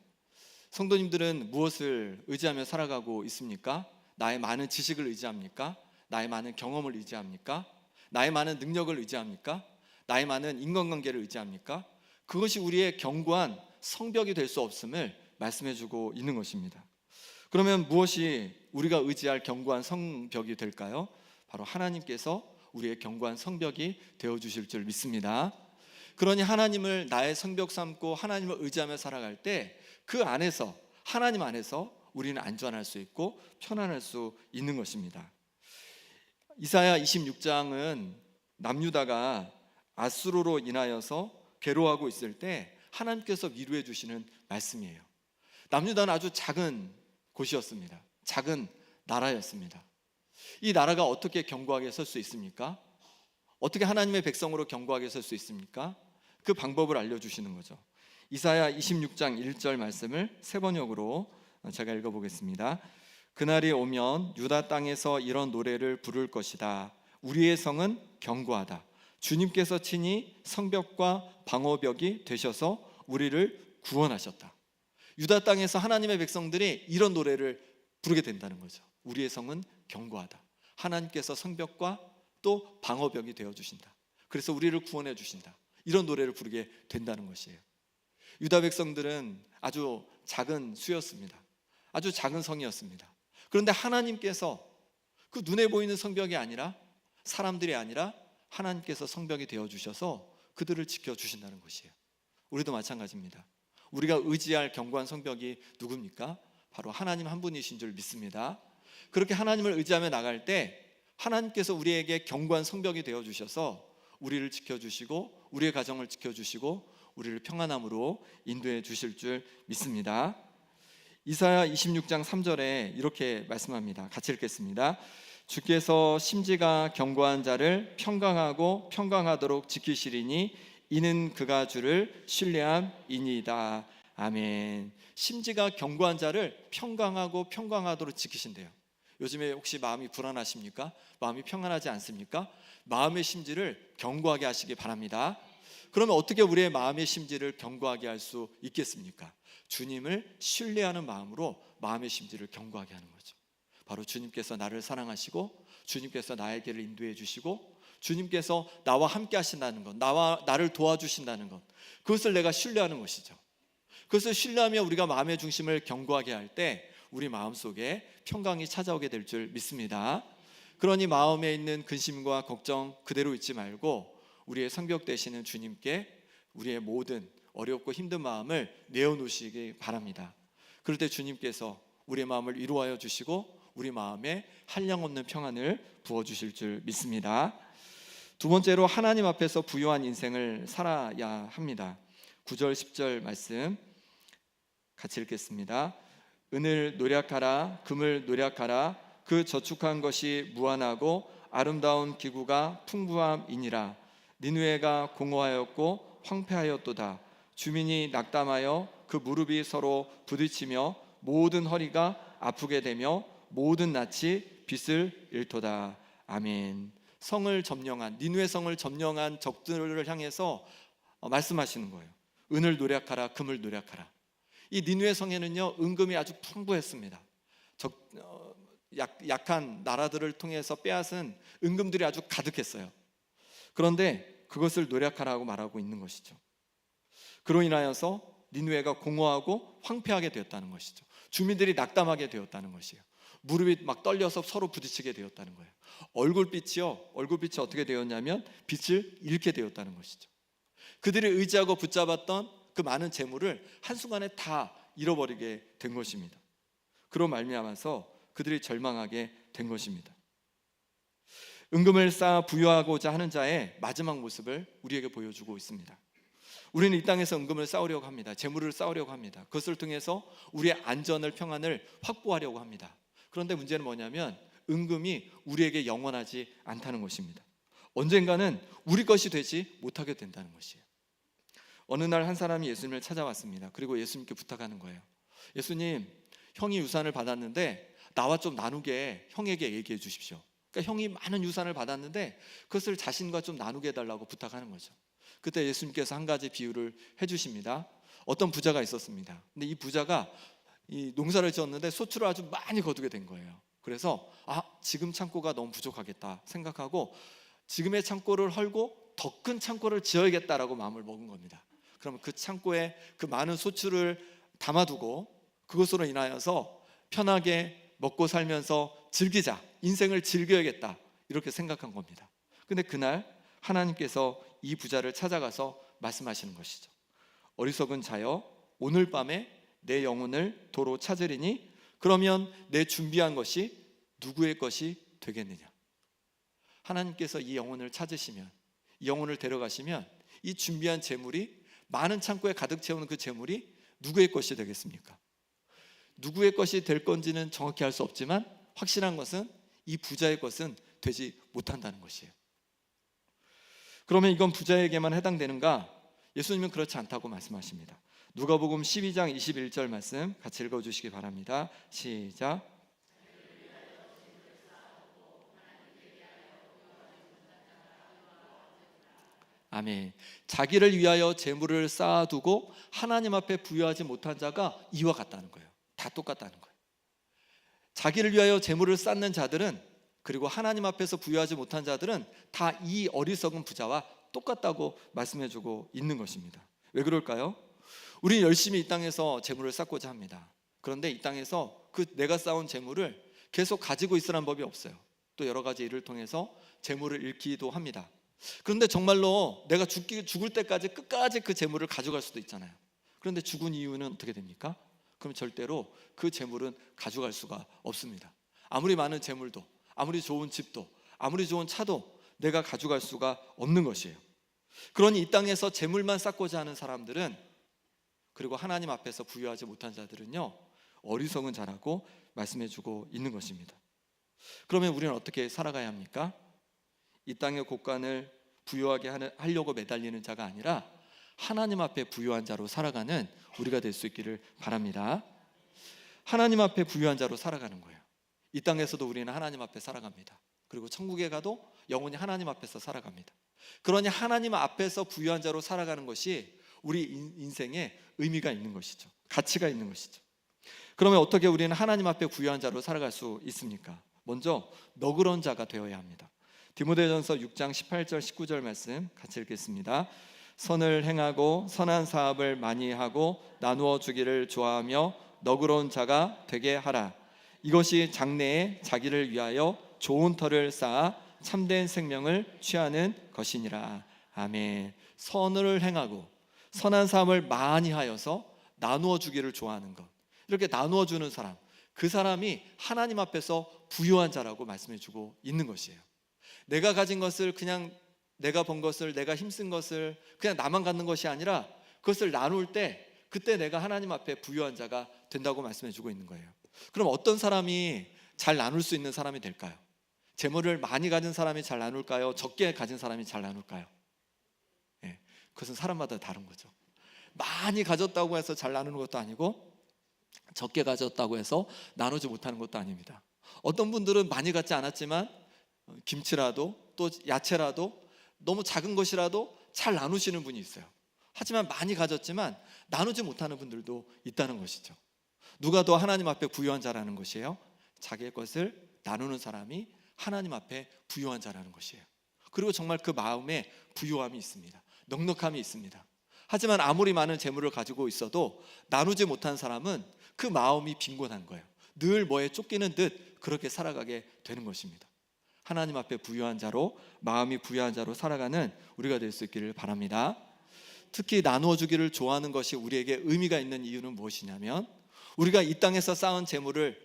성도님들은 무엇을 의지하며 살아가고 있습니까? 나의 많은 지식을 의지합니까? 나의 많은 경험을 의지합니까? 나의 많은 능력을 의지합니까? 나의 많은 인간관계를 의지합니까? 그것이 우리의 견고한 성벽이 될 수 없음을 말씀해 주고 있는 것입니다. 그러면 무엇이 우리가 의지할 견고한 성벽이 될까요? 바로 하나님께서 우리의 견고한 성벽이 되어 주실 줄 믿습니다. 그러니 하나님을 나의 성벽 삼고 하나님을 의지하며 살아갈 때 그 안에서, 하나님 안에서 우리는 안전할 수 있고 편안할 수 있는 것입니다. 이사야 26장은 남유다가 아수르로 인하여서 괴로워하고 있을 때 하나님께서 위로해 주시는 말씀이에요. 남유다는 아주 작은 곳이었습니다. 작은 나라였습니다. 이 나라가 어떻게 견고하게 설 수 있습니까? 어떻게 하나님의 백성으로 견고하게 설 수 있습니까? 그 방법을 알려주시는 거죠. 이사야 26장 1절 말씀을 세 번역으로 제가 읽어보겠습니다. 그날이 오면 유다 땅에서 이런 노래를 부를 것이다. 우리의 성은 견고하다. 주님께서 친히 성벽과 방어벽이 되셔서 우리를 구원하셨다. 유다 땅에서 하나님의 백성들이 이런 노래를 부르게 된다는 거죠. 우리의 성은 견고하다. 하나님께서 성벽과 또 방어벽이 되어주신다. 그래서 우리를 구원해 주신다. 이런 노래를 부르게 된다는 것이에요. 유다 백성들은 아주 작은 수였습니다. 아주 작은 성이었습니다. 그런데 하나님께서 그 눈에 보이는 성벽이 아니라, 사람들이 아니라 하나님께서 성벽이 되어주셔서 그들을 지켜주신다는 것이에요. 우리도 마찬가지입니다. 우리가 의지할 견고한 성벽이 누굽니까? 바로 하나님 한 분이신 줄 믿습니다. 그렇게 하나님을 의지하며 나갈 때 하나님께서 우리에게 견고한 성벽이 되어주셔서 우리를 지켜주시고 우리의 가정을 지켜주시고 우리를 평안함으로 인도해 주실 줄 믿습니다. 이사야 26장 3절에 이렇게 말씀합니다. 같이 읽겠습니다. 주께서 심지가 견고한 자를 평강하고 평강하도록 지키시리니 이는 그가 주를 신뢰함이니이다. 아멘. 심지가 견고한 자를 평강하고 평강하도록 지키신대요. 요즘에 혹시 마음이 불안하십니까? 마음이 평안하지 않습니까? 마음의 심지를 견고하게 하시기 바랍니다. 그러면 어떻게 우리의 마음의 심지를 견고하게 할 수 있겠습니까? 주님을 신뢰하는 마음으로 마음의 심지를 견고하게 하는 거죠. 바로 주님께서 나를 사랑하시고 주님께서 나의 길을 인도해 주시고 주님께서 나와 함께 하신다는 것, 나를 도와주신다는 것, 그것을 내가 신뢰하는 것이죠. 그것을 신뢰하며 우리가 마음의 중심을 견고하게 할 때 우리 마음속에 평강이 찾아오게 될 줄 믿습니다. 그러니 마음에 있는 근심과 걱정 그대로 있지 말고 우리의 성벽 되시는 주님께 우리의 모든 어렵고 힘든 마음을 내어놓으시기 바랍니다. 그럴 때 주님께서 우리의 마음을 위로하여 주시고 우리 마음에 한량없는 평안을 부어주실 줄 믿습니다. 두 번째로 하나님 앞에서 부유한 인생을 살아야 합니다. 9절 10절 말씀 같이 읽겠습니다. 은을 노력하라 금을 노력하라 그 저축한 것이 무한하고 아름다운 기구가 풍부함이니라. 니느웨가 공허하였고 황폐하였도다. 주민이 낙담하여 그 무릎이 서로 부딪히며 모든 허리가 아프게 되며 모든 낯이 빛을 잃도다. 아멘. 성을 점령한, 니느웨 성을 점령한 적들을 향해서 말씀하시는 거예요. 은을 노력하라 금을 노력하라. 이 니느웨 성에는요 은금이 아주 풍부했습니다. 약한 나라들을 통해서 빼앗은 은금들이 아주 가득했어요. 그런데 그것을 노력하라고 말하고 있는 것이죠. 그로 인하여서 니느웨가 공허하고 황폐하게 되었다는 것이죠. 주민들이 낙담하게 되었다는 것이에요. 무릎이 막 떨려서 서로 부딪히게 되었다는 거예요. 얼굴빛이 어떻게 되었냐면 빛을 잃게 되었다는 것이죠. 그들이 의지하고 붙잡았던 그 많은 재물을 한순간에 다 잃어버리게 된 것입니다. 그로 말미암아서 그들이 절망하게 된 것입니다. 은금을 쌓아 부유하고자 하는 자의 마지막 모습을 우리에게 보여주고 있습니다. 우리는 이 땅에서 은금을 쌓으려고 합니다. 재물을 쌓으려고 합니다. 그것을 통해서 우리의 안전을, 평안을 확보하려고 합니다. 그런데 문제는 뭐냐면 은금이 우리에게 영원하지 않다는 것입니다. 언젠가는 우리 것이 되지 못하게 된다는 것이에요. 어느 날 한 사람이 예수님을 찾아왔습니다. 그리고 예수님께 부탁하는 거예요. 예수님, 형이 유산을 받았는데 나와 좀 나누게 형에게 얘기해 주십시오. 그러니까 형이 많은 유산을 받았는데 그것을 자신과 좀 나누게 해달라고 부탁하는 거죠. 그때 예수님께서 한 가지 비유를 해주십니다. 어떤 부자가 있었습니다. 근데 이 부자가 이 농사를 지었는데 소출을 아주 많이 거두게 된 거예요. 그래서 지금 창고가 너무 부족하겠다 생각하고 지금의 창고를 헐고 더 큰 창고를 지어야겠다라고 마음을 먹은 겁니다. 그러면 그 창고에 그 많은 소출을 담아두고 그것으로 인하여서 편하게 먹고 살면서 즐기자, 인생을 즐겨야겠다 이렇게 생각한 겁니다. 근데 그날 하나님께서 이 부자를 찾아가서 말씀하시는 것이죠. 어리석은 자여, 오늘 밤에 내 영혼을 도로 찾으리니 그러면 내 준비한 것이 누구의 것이 되겠느냐. 하나님께서 이 영혼을 찾으시면, 이 영혼을 데려가시면 이 준비한 재물이, 많은 창고에 가득 채우는 그 재물이 누구의 것이 되겠습니까? 누구의 것이 될 건지는 정확히 알 수 없지만 확실한 것은 이 부자의 것은 되지 못한다는 것이에요. 그러면 이건 부자에게만 해당되는가? 예수님은 그렇지 않다고 말씀하십니다. 누가복음 12장 21절 말씀 같이 읽어주시기 바랍니다. 시작. 아멘. 자기를 위하여 재물을 쌓아두고 하나님 앞에 부여하지 못한 자가 이와 같다는 거예요. 다 똑같다는 거예요. 자기를 위하여 재물을 쌓는 자들은, 그리고 하나님 앞에서 부여하지 못한 자들은 다 이 어리석은 부자와 똑같다고 말씀해주고 있는 것입니다. 왜 그럴까요? 우리는 열심히 이 땅에서 재물을 쌓고자 합니다. 그런데 이 땅에서 그 내가 쌓은 재물을 계속 가지고 있으라는 법이 없어요. 또 여러 가지 일을 통해서 재물을 잃기도 합니다. 그런데 정말로 내가 죽을 때까지 끝까지 그 재물을 가져갈 수도 있잖아요. 그런데 죽은 이유는 어떻게 됩니까? 그럼 절대로 그 재물은 가져갈 수가 없습니다. 아무리 많은 재물도, 아무리 좋은 집도, 아무리 좋은 차도 내가 가져갈 수가 없는 것이에요. 그러니 이 땅에서 재물만 쌓고자 하는 사람들은, 그리고 하나님 앞에서 부여하지 못한 자들은요, 어리석은 자라고 말씀해주고 있는 것입니다. 그러면 우리는 어떻게 살아가야 합니까? 이 땅의 곳간을 부유하게 하려고 매달리는 자가 아니라 하나님 앞에 부유한 자로 살아가는 우리가 될 수 있기를 바랍니다. 하나님 앞에 부유한 자로 살아가는 거예요. 이 땅에서도 우리는 하나님 앞에 살아갑니다. 그리고 천국에 가도 영원히 하나님 앞에서 살아갑니다. 그러니 하나님 앞에서 부유한 자로 살아가는 것이 우리 인생에 의미가 있는 것이죠. 가치가 있는 것이죠. 그러면 어떻게 우리는 하나님 앞에 부유한 자로 살아갈 수 있습니까? 먼저 너그러운 자가 되어야 합니다. 디모데전서 6장 18절 19절 말씀 같이 읽겠습니다. 선을 행하고 선한 사업을 많이 하고 나누어 주기를 좋아하며 너그러운 자가 되게 하라. 이것이 장래에 자기를 위하여 좋은 터를 쌓아 참된 생명을 취하는 것이니라. 아멘. 선을 행하고 선한 사업을 많이 하여서 나누어 주기를 좋아하는 것, 이렇게 나누어 주는 사람, 그 사람이 하나님 앞에서 부유한 자라고 말씀해 주고 있는 것이에요. 내가 가진 것을, 그냥 내가 번 것을, 내가 힘쓴 것을 그냥 나만 갖는 것이 아니라 그것을 나눌 때 그때 내가 하나님 앞에 부유한 자가 된다고 말씀해 주고 있는 거예요. 그럼 어떤 사람이 잘 나눌 수 있는 사람이 될까요? 재물을 많이 가진 사람이 잘 나눌까요? 적게 가진 사람이 잘 나눌까요? 예, 그것은 사람마다 다른 거죠. 많이 가졌다고 해서 잘 나누는 것도 아니고 적게 가졌다고 해서 나누지 못하는 것도 아닙니다. 어떤 분들은 많이 갖지 않았지만 김치라도 또 야채라도 너무 작은 것이라도 잘 나누시는 분이 있어요. 하지만 많이 가졌지만 나누지 못하는 분들도 있다는 것이죠. 누가 더 하나님 앞에 부유한 자라는 것이에요? 자기의 것을 나누는 사람이 하나님 앞에 부유한 자라는 것이에요. 그리고 정말 그 마음에 부유함이 있습니다. 넉넉함이 있습니다. 하지만 아무리 많은 재물을 가지고 있어도 나누지 못한 사람은 그 마음이 빈곤한 거예요. 늘 뭐에 쫓기는 듯 그렇게 살아가게 되는 것입니다. 하나님 앞에 부유한 자로, 마음이 부유한 자로 살아가는 우리가 될 수 있기를 바랍니다. 특히 나누어 주기를 좋아하는 것이 우리에게 의미가 있는 이유는 무엇이냐면, 우리가 이 땅에서 쌓은 재물을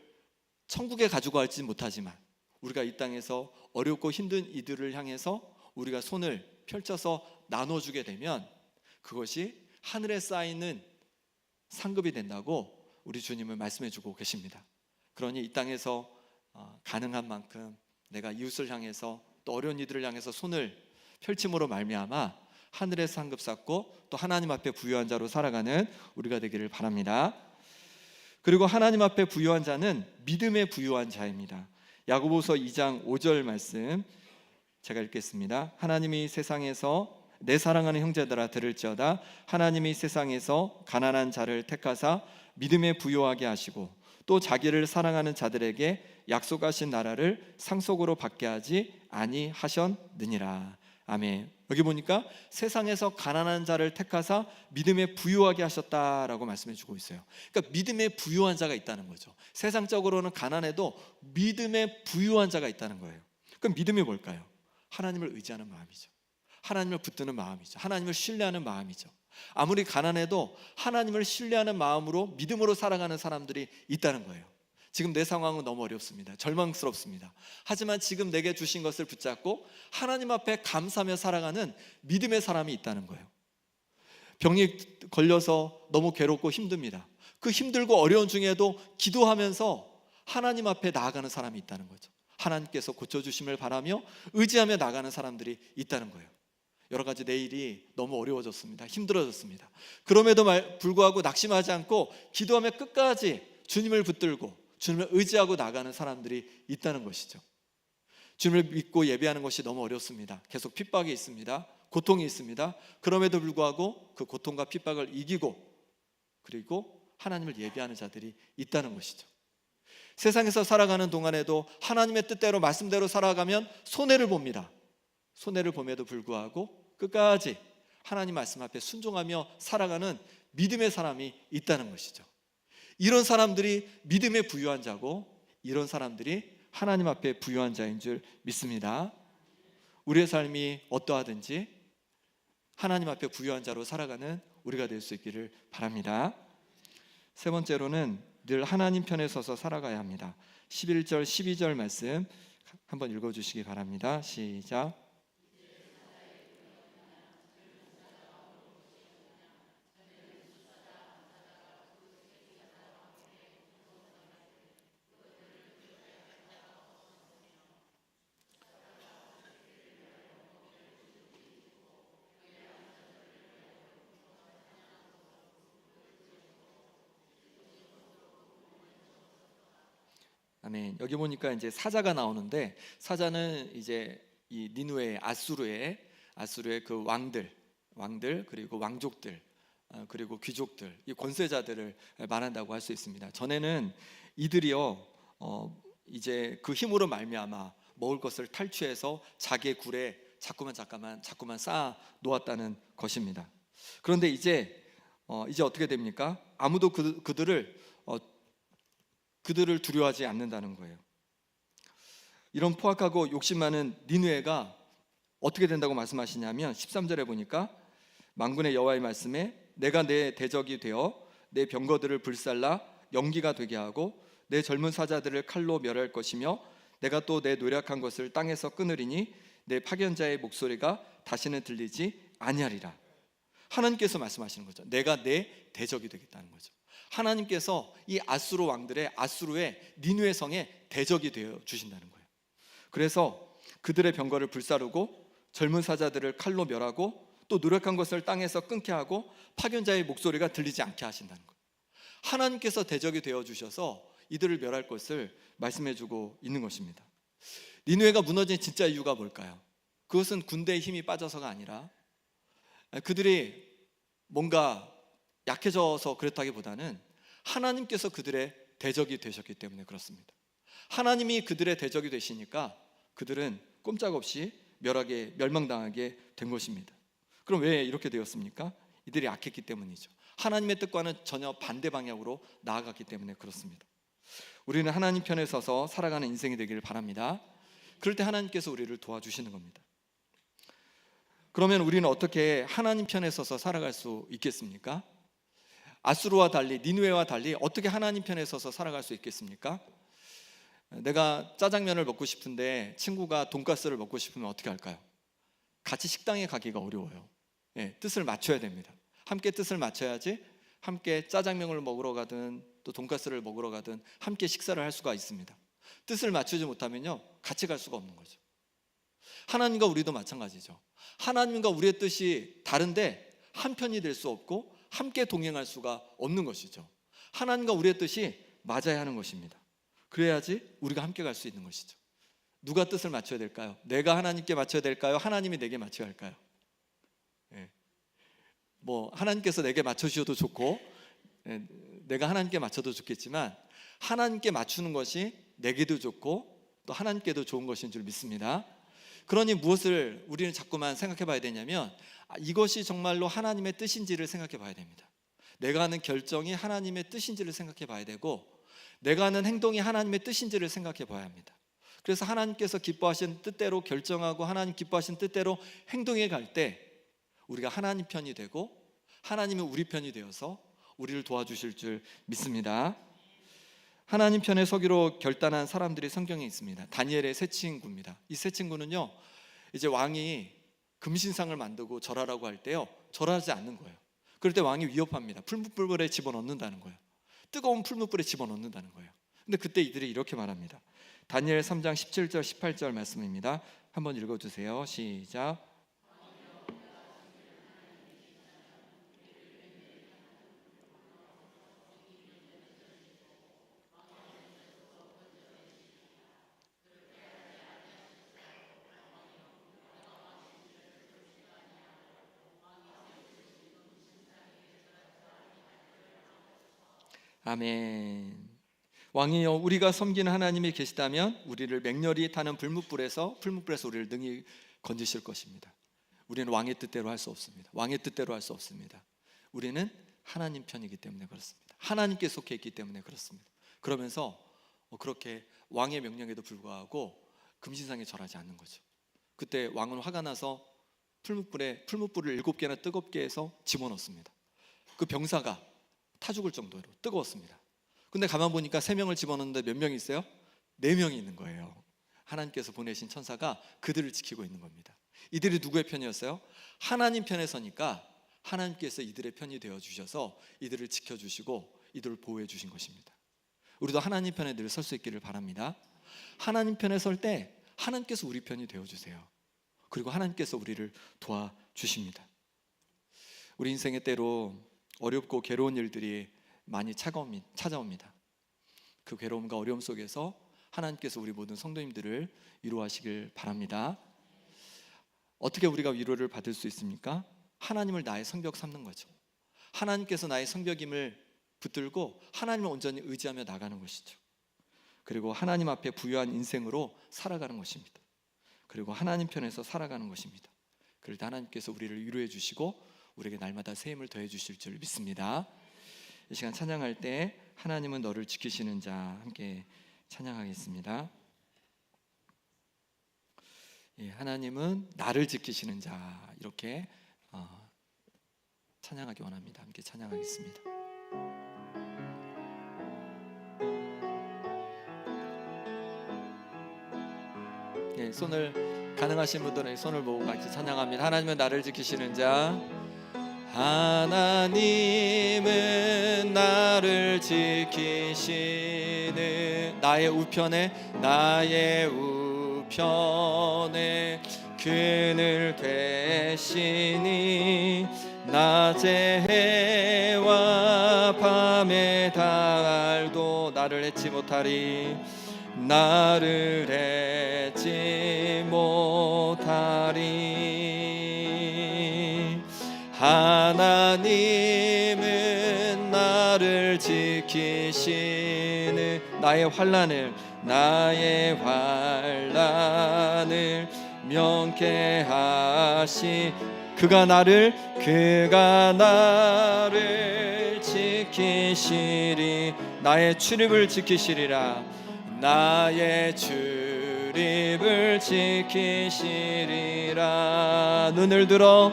천국에 가지고 갈지 못하지만 우리가 이 땅에서 어렵고 힘든 이들을 향해서 우리가 손을 펼쳐서 나눠주게 되면 그것이 하늘에 쌓이는 상급이 된다고 우리 주님은 말씀해주고 계십니다. 그러니 이 땅에서 가능한 만큼 내가 이웃을 향해서 또 어려운 이들을 향해서 손을 펼침으로 말미암아 하늘의 상급 쌓고 또 하나님 앞에 부유한 자로 살아가는 우리가 되기를 바랍니다. 그리고 하나님 앞에 부유한 자는 믿음에 부유한 자입니다. 야고보서 2장 5절 말씀 제가 읽겠습니다. 하나님이 세상에서 내 사랑하는 형제들아 들을지어다. 하나님이 세상에서 가난한 자를 택하사 믿음에 부유하게 하시고 또 자기를 사랑하는 자들에게 약속하신 나라를 상속으로 받게 하지 아니하셨느니라. 아멘. 여기 보니까 세상에서 가난한 자를 택하사 믿음에 부유하게 하셨다라고 말씀해 주고 있어요. 그러니까 믿음에 부유한 자가 있다는 거죠. 세상적으로는 가난해도 믿음에 부유한 자가 있다는 거예요. 그럼 믿음이 뭘까요? 하나님을 의지하는 마음이죠. 하나님을 붙드는 마음이죠. 하나님을 신뢰하는 마음이죠. 아무리 가난해도 하나님을 신뢰하는 마음으로 믿음으로 살아가는 사람들이 있다는 거예요. 지금 내 상황은 너무 어렵습니다. 절망스럽습니다. 하지만 지금 내게 주신 것을 붙잡고 하나님 앞에 감사하며 살아가는 믿음의 사람이 있다는 거예요. 병이 걸려서 너무 괴롭고 힘듭니다. 그 힘들고 어려운 중에도 기도하면서 하나님 앞에 나아가는 사람이 있다는 거죠. 하나님께서 고쳐주심을 바라며 의지하며 나가는 사람들이 있다는 거예요. 여러 가지 내 일이 너무 어려워졌습니다. 힘들어졌습니다. 그럼에도 불구하고 낙심하지 않고 기도하며 끝까지 주님을 붙들고 주님을 의지하고 나가는 사람들이 있다는 것이죠. 주님을 믿고 예배하는 것이 너무 어렵습니다. 계속 핍박이 있습니다. 고통이 있습니다. 그럼에도 불구하고 그 고통과 핍박을 이기고 그리고 하나님을 예배하는 자들이 있다는 것이죠. 세상에서 살아가는 동안에도 하나님의 뜻대로 말씀대로 살아가면 손해를 봅니다. 손해를 봄에도 불구하고 끝까지 하나님 말씀 앞에 순종하며 살아가는 믿음의 사람이 있다는 것이죠. 이런 사람들이 믿음에 부유한 자고 이런 사람들이 하나님 앞에 부유한 자인 줄 믿습니다. 우리의 삶이 어떠하든지 하나님 앞에 부유한 자로 살아가는 우리가 될 수 있기를 바랍니다. 세 번째로는 늘 하나님 편에 서서 살아가야 합니다. 11절 12절 말씀 한번 읽어주시기 바랍니다. 시작. 아멘. 여기 보니까 이제 사자가 나오는데 사자는 이제 이 니누의 아수르의 그 왕들 그리고 왕족들 그리고 귀족들 이 권세자들을 말한다고 할 수 있습니다. 전에는 이들이요 이제 그 힘으로 말미암아 먹을 것을 탈취해서 자기의 굴에 자꾸만 쌓아 놓았다는 것입니다. 그런데 이제 어떻게 됩니까? 아무도 그들을 두려워하지 않는다는 거예요. 이런 포악하고 욕심 많은 니느웨가 어떻게 된다고 말씀하시냐면 13절에 보니까 만군의 여호와의 말씀에 내가 내 대적이 되어 내 병거들을 불살라 연기가 되게 하고 내 젊은 사자들을 칼로 멸할 것이며 내가 또 내 노력한 것을 땅에서 끊으리니 내 파견자의 목소리가 다시는 들리지 아니하리라. 하나님께서 말씀하시는 거죠. 내가 내 대적이 되겠다는 거죠. 하나님께서 이 아수르의 니느웨 성에 대적이 되어 주신다는 거예요. 그래서 그들의 병거를 불사르고 젊은 사자들을 칼로 멸하고 또 노력한 것을 땅에서 끊게 하고 파견자의 목소리가 들리지 않게 하신다는 거예요. 하나님께서 대적이 되어 주셔서 이들을 멸할 것을 말씀해 주고 있는 것입니다. 니느웨가 무너진 진짜 이유가 뭘까요? 그것은 군대의 힘이 빠져서가 아니라 그들이 뭔가 약해져서 그렇다기보다는 하나님께서 그들의 대적이 되셨기 때문에 그렇습니다. 하나님이 그들의 대적이 되시니까 그들은 꼼짝없이 멸망당하게 된 것입니다. 그럼 왜 이렇게 되었습니까? 이들이 약했기 때문이죠. 하나님의 뜻과는 전혀 반대 방향으로 나아갔기 때문에 그렇습니다. 우리는 하나님 편에 서서 살아가는 인생이 되기를 바랍니다. 그럴 때 하나님께서 우리를 도와주시는 겁니다. 그러면 우리는 어떻게 하나님 편에 서서 살아갈 수 있겠습니까? 아수르와 달리 니느웨와 달리 어떻게 하나님 편에 서서 살아갈 수 있겠습니까? 내가 짜장면을 먹고 싶은데 친구가 돈가스를 먹고 싶으면 어떻게 할까요? 같이 식당에 가기가 어려워요. 뜻을 맞춰야 됩니다. 함께 뜻을 맞춰야지 함께 짜장면을 먹으러 가든 또 돈가스를 먹으러 가든 함께 식사를 할 수가 있습니다. 뜻을 맞추지 못하면요, 같이 갈 수가 없는 거죠. 하나님과 우리도 마찬가지죠. 하나님과 우리의 뜻이 다른데 한편이 될 수 없고 함께 동행할 수가 없는 것이죠. 하나님과 우리의 뜻이 맞아야 하는 것입니다. 그래야지 우리가 함께 갈 수 있는 것이죠. 누가 뜻을 맞춰야 될까요? 내가 하나님께 맞춰야 될까요? 하나님이 내게 맞춰야 할까요? 하나님께서 내게 맞춰주셔도 좋고 내가 하나님께 맞춰도 좋겠지만 하나님께 맞추는 것이 내게도 좋고 또 하나님께도 좋은 것인 줄 믿습니다. 그러니 무엇을 우리는 자꾸만 생각해 봐야 되냐면 이것이 정말로 하나님의 뜻인지를 생각해 봐야 됩니다. 내가 하는 결정이 하나님의 뜻인지를 생각해 봐야 되고 내가 하는 행동이 하나님의 뜻인지를 생각해 봐야 합니다. 그래서 하나님께서 기뻐하신 뜻대로 결정하고 하나님 기뻐하신 뜻대로 행동해 갈 때 우리가 하나님 편이 되고 하나님은 우리 편이 되어서 우리를 도와주실 줄 믿습니다. 하나님 편에 서기로 결단한 사람들이 성경에 있습니다. 다니엘의 세 친구입니다. 이 세 친구는요, 이제 왕이 금신상을 만들고 절하라고 할 때요, 절하지 않는 거예요. 그럴 때 왕이 위협합니다. 풀무불에 집어넣는다는 거예요. 뜨거운 풀무불에 집어넣는다는 거예요. 근데 그때 이들이 이렇게 말합니다. 다니엘 3장 17절 18절 말씀입니다. 한번 읽어주세요. 시작. 아멘. 왕이여, 우리가 섬기는 하나님이 계시다면 우리를 맹렬히 타는 풀무불에서 우리를 능히 건지실 것입니다. 우리는 왕의 뜻대로 할 수 없습니다. 왕의 뜻대로 할 수 없습니다. 우리는 하나님 편이기 때문에 그렇습니다. 하나님께 속해 있기 때문에 그렇습니다. 그러면서 그렇게 왕의 명령에도 불구하고 금신상에 절하지 않는 거죠. 그때 왕은 화가 나서 풀무불을 7개나 뜨겁게 해서 집어넣습니다. 그 병사가 타 죽을 정도로 뜨거웠습니다. 근데 가만 보니까 3명을 집어넣는데 몇 명이 있어요? 4명이 있는 거예요. 하나님께서 보내신 천사가 그들을 지키고 있는 겁니다. 이들이 누구의 편이었어요? 하나님 편에 서니까 하나님께서 이들의 편이 되어주셔서 이들을 지켜주시고 이들을 보호해 주신 것입니다. 우리도 하나님 편에 늘 설 수 있기를 바랍니다. 하나님 편에 설 때 하나님께서 우리 편이 되어주세요. 그리고 하나님께서 우리를 도와주십니다. 우리 인생의 때로 어렵고 괴로운 일들이 많이 찾아옵니다. 그 괴로움과 어려움 속에서 하나님께서 우리 모든 성도님들을 위로하시길 바랍니다. 어떻게 우리가 위로를 받을 수 있습니까? 하나님을 나의 성벽 삼는 거죠. 하나님께서 나의 성벽임을 붙들고 하나님을 온전히 의지하며 나가는 것이죠. 그리고 하나님 앞에 부유한 인생으로 살아가는 것입니다. 그리고 하나님 편에서 살아가는 것입니다. 그럴 때 하나님께서 우리를 위로해 주시고 우리에게 날마다 새 힘을 더해 주실 줄 믿습니다. 이 시간 찬양할 때 하나님은 너를 지키시는 자 함께 찬양하겠습니다. 하나님은 나를 지키시는 자, 이렇게 찬양하기 원합니다. 함께 찬양하겠습니다. 손을 가능하신 분들은 손을 모으고 같이 찬양합니다. 하나님은 나를 지키시는 자, 하나님은 나를 지키시는 나의 우편에 그늘 되시니 낮에 해와 밤에 달도 나를 해치 못하리 하나님은 나를 지키시는 나의 환난을 명쾌하시 그가 나를 지키시리 나의 출입을 지키시리라 나의 출입을 지키시리라 눈을 들어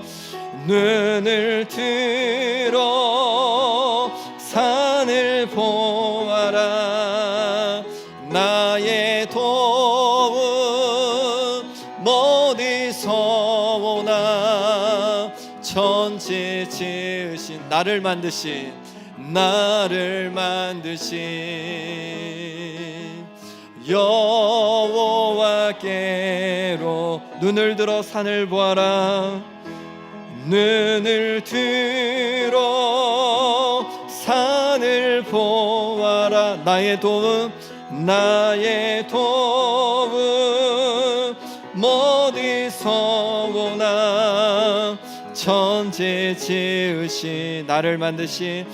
산을 보아라 나의 천지 지으신 나를 만드신 여호와께로 눈을 들어 산을 보아라. 눈을 들어 산을 보아라. 나의 도움 어디서 오나. 천지 지으신 나를 만드신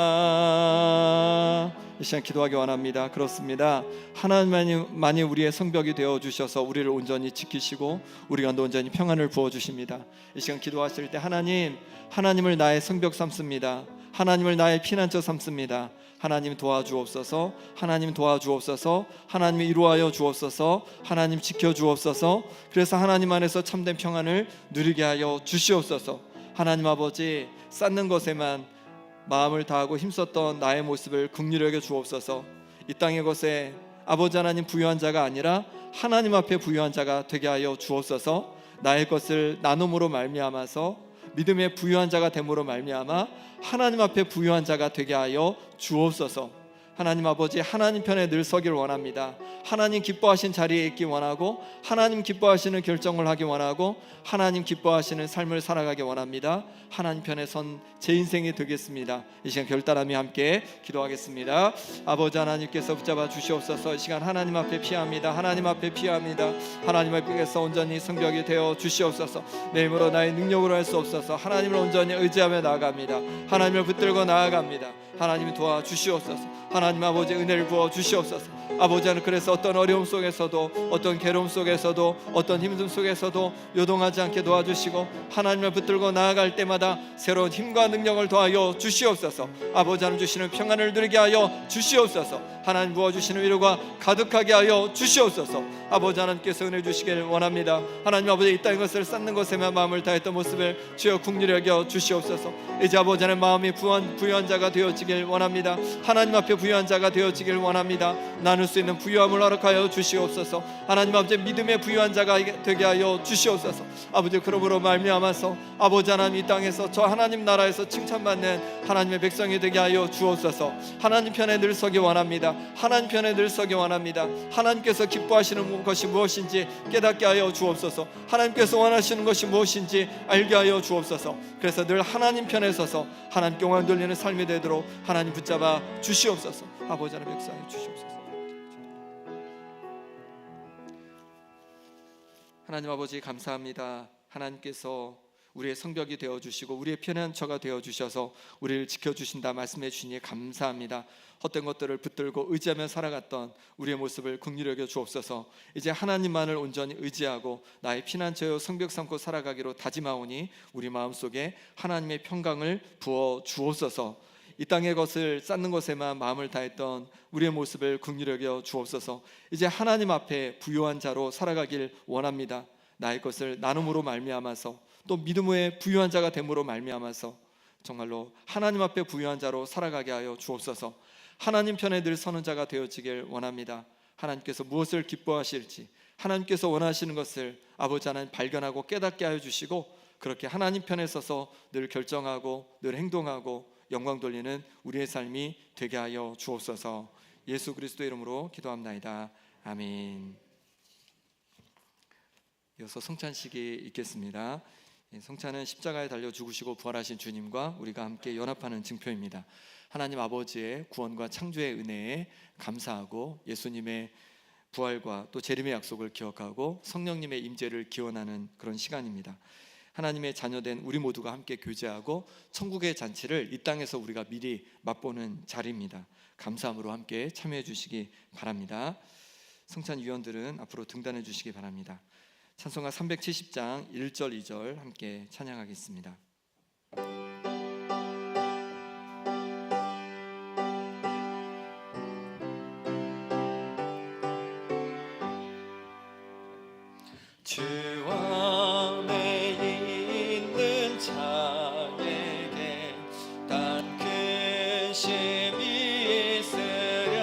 여호와께로다. 이 시간 기도하기 원합니다. 그렇습니다. 하나님만이 우리의 성벽이 되어 주셔서 우리를 온전히 지키시고 우리 가운데 온전히 평안을 부어 주십니다. 이 시간 기도하실 때 하나님을 나의 성벽 삼습니다. 하나님을 나의 피난처 삼습니다. 하나님 도와주옵소서. 하나님 도와주옵소서. 하나님 이루하여 주옵소서. 하나님 지켜 주옵소서. 그래서 하나님 안에서 참된 평안을 누리게 하여 주시옵소서. 하나님 아버지, 쌓는 것에만 마음을 다하고 힘썼던 나의 모습을 긍휼히 여겨 주옵소서. 이 땅의 것에 아버지 하나님 부유한 자가 아니라 하나님 앞에 부유한 자가 되게 하여 주옵소서. 나의 것을 나눔으로 말미암아서 믿음의 부유한 자가 됨으로 말미암아 하나님 앞에 부유한 자가 되게 하여 주옵소서. 하나님 아버지, 하나님 편에 늘 서길 원합니다. 하나님 기뻐하신 자리에 있기 원하고 하나님 기뻐하시는 결정을 하기 원하고 하나님 기뻐하시는 삶을 살아가기 원합니다. 하나님 편에 선 제 인생이 되겠습니다. 이 시간 결단하며 함께 기도하겠습니다. 아버지 하나님께서 붙잡아 주시옵소서. 이 시간 하나님 앞에 피합니다. 하나님 앞에 피합니다. 하나님 앞에서 온전히 성벽이 되어 주시옵소서. 내 힘으로 나의 능력으로 할 수 없어서 하나님을 온전히 의지하며 나아갑니다. 하나님을 붙들고 나아갑니다. 하나님이 도와주시옵소서. 하나님 아버지 은혜를 부어 주시옵소서. 아버지는 그래서 어떤 어려움 속에서도 어떤 괴로움 속에서도 어떤 힘듦 속에서도 요동하지 않게 도와주시고 하나님을 붙들고 나아갈 때마다 새로운 힘과 능력을 더하여 주시옵소서. 아버지 하나님 주시는 평안을 누리게 하여 주시옵소서. 하나님 부어주시는 위로가 가득하게 하여 주시옵소서. 아버지 하나님께서 은혜 주시기를 원합니다. 하나님 아버지, 이 땅의 것을 쌓는 것에만 마음을 다했던 모습을 주여 긍휼히 여겨 주시옵소서. 이제 아버지 하나님 마음이 부유한 자가 되어지길 원합니다. 하나님 앞에 부유한 자가 되어지길 원합니다. 나눌 수 있는 부유함을 허락하여 주시옵소서. 하나님 아버지, 믿음의 부유한 자가 되게 하여 주시옵소서. 아버지, 그러므로 말미암아서 아버지 하나님 이 땅에서 저 하나님 나라에서 칭찬받는 하나님의 백성이 되게 하여 주옵소서. 하나님 편에 늘 서기 원합니다. 하나님 편에 늘 서기 원합니다. 하나님께서 기뻐하시는 것이 무엇인지 깨닫게 하여 주옵소서. 하나님께서 원하시는 것이 무엇인지 알게 하여 주옵소서. 그래서 늘 하나님 편에 서서 하나님께 영광 돌리는 삶이 되도록 하나님 붙잡아 주시옵소서. 아버지 하나님 역사해 주시옵소서. 하나님 아버지, 감사합니다. 하나님께서 우리의 성벽이 되어주시고 우리의 피난처가 되어주셔서 우리를 지켜주신다 말씀해 주시니 감사합니다. 헛된 것들을 붙들고 의지하며 살아갔던 우리의 모습을 긍휼히 여겨 주옵소서. 이제 하나님만을 온전히 의지하고 나의 피난처요 성벽 삼고 살아가기로 다짐하오니 우리 마음속에 하나님의 평강을 부어 주옵소서. 이 땅의 것을 쌓는 것에만 마음을 다했던 우리의 모습을 긍휼히 여겨 주옵소서. 이제 하나님 앞에 부유한 자로 살아가길 원합니다. 나의 것을 나눔으로 말미암아서 또 믿음의 부유한 자가 됨으로 말미암아서 정말로 하나님 앞에 부유한 자로 살아가게 하여 주옵소서. 하나님 편에 늘 서는 자가 되어지길 원합니다. 하나님께서 무엇을 기뻐하실지 하나님께서 원하시는 것을 아버지 하나님 발견하고 깨닫게 하여 주시고 그렇게 하나님 편에 서서 늘 결정하고 늘 행동하고 영광 돌리는 우리의 삶이 되게 하여 주옵소서. 예수 그리스도의 이름으로 기도합나이다. 아멘. 이어서 성찬식이 있겠습니다. 성찬은 십자가에 달려 죽으시고 부활하신 주님과 우리가 함께 연합하는 증표입니다. 하나님 아버지의 구원과 창조의 은혜에 감사하고 예수님의 부활과 또 재림의 약속을 기억하고 성령님의 임재를 기원하는 그런 시간입니다. 하나님의 자녀된 우리 모두가 함께 교제하고 천국의 잔치를 이 땅에서 우리가 미리 맛보는 자리입니다. 감사함으로 함께 참여해 주시기 바랍니다. 성찬위원들은 앞으로 등단해 주시기 바랍니다. 찬송가 370장 1절 2절 함께 찬양하겠습니다. 주 안에 있는 자에게 단 큰 힘이 있으랴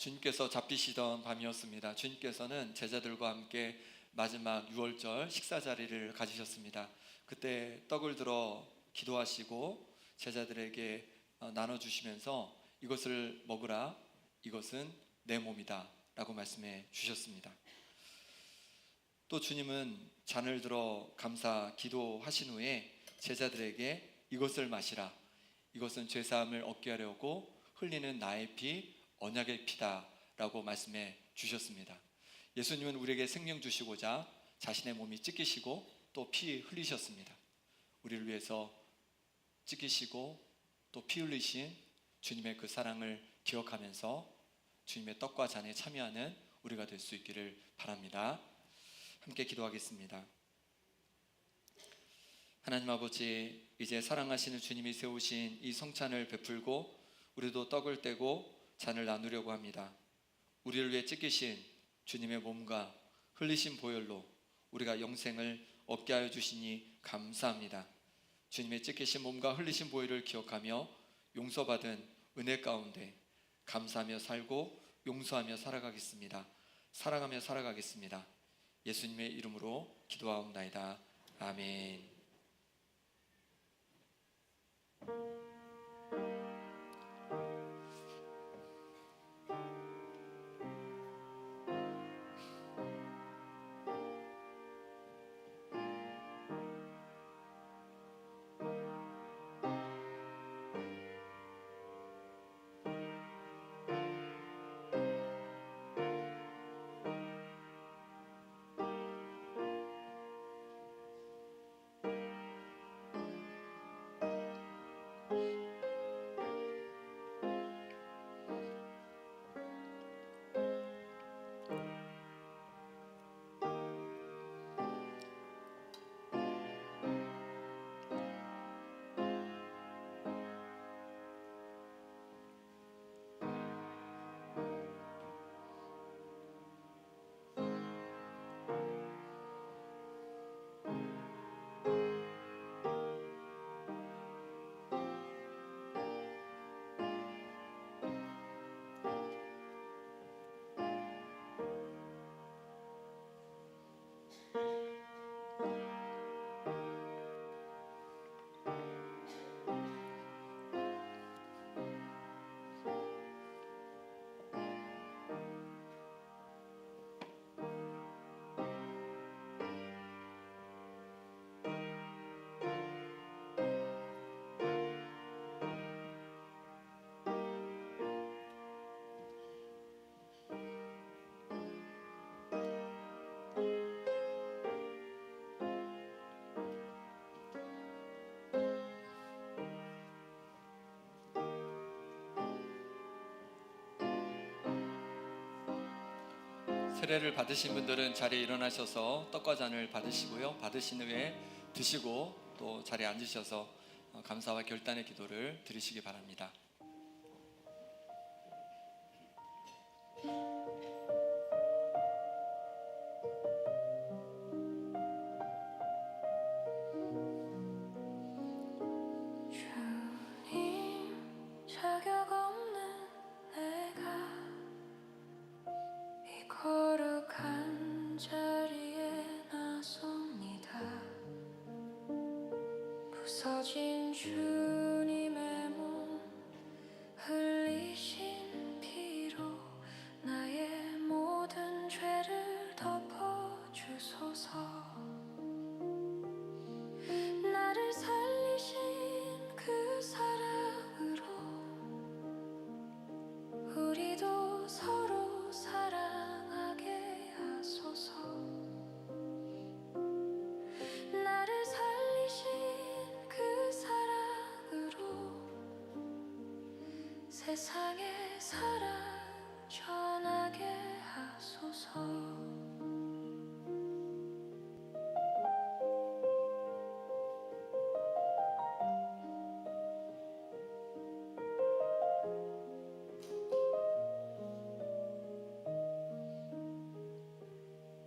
주님께서 잡히시던 밤이었습니다. 주님께서는 제자들과 함께 마지막 유월절 식사 자리를 가지셨습니다. 그때 떡을 들어 기도하시고 제자들에게 나눠주시면서 이것을 먹으라, 이것은 내 몸이다 라고 말씀해 주셨습니다. 또 주님은 잔을 들어 감사 기도하신 후에 제자들에게 이것을 마시라, 이것은 죄사함을 얻게 하려고 흘리는 나의 피, 언약의 피다 라고 말씀해 주셨습니다. 예수님은 우리에게 생명 주시고자 자신의 몸이 찢기시고 또 피 흘리셨습니다. 우리를 위해서 찢기시고 또 피 흘리신 주님의 그 사랑을 기억하면서 주님의 떡과 잔에 참여하는 우리가 될 수 있기를 바랍니다. 함께 기도하겠습니다. 하나님 아버지, 이제 사랑하시는 주님이 세우신 이 성찬을 베풀고 우리도 떡을 떼고 잔을 나누려고 합니다. 우리를 위해 찢기신 주님의 몸과 흘리신 보혈로 우리가 영생을 얻게 하여 주시니 감사합니다. 주님의 찢기신 몸과 흘리신 보혈을 기억하며 용서받은 은혜 가운데 감사하며 살고 용서하며 살아가겠습니다. 사랑하며 살아가겠습니다. 예수님의 이름으로 기도하옵나이다. 아멘. 세례를 받으신 분들은 자리에 일어나셔서 떡과 잔을 받으시고요. 받으신 후에 드시고 또 자리에 앉으셔서 감사와 결단의 기도를 드리시기 바랍니다. 주님, 자격 없는 내가 이 거룩한 자리에 나섭니다. 부서진 주님의 몸, 흘리신 피로 나의 모든 죄를 덮어주소서. 나를 살리신 그 사랑으로 우리도 서로 사랑하게 하소서. 나를 살리신 그 사랑으로 세상에 사랑 전하게 하소서.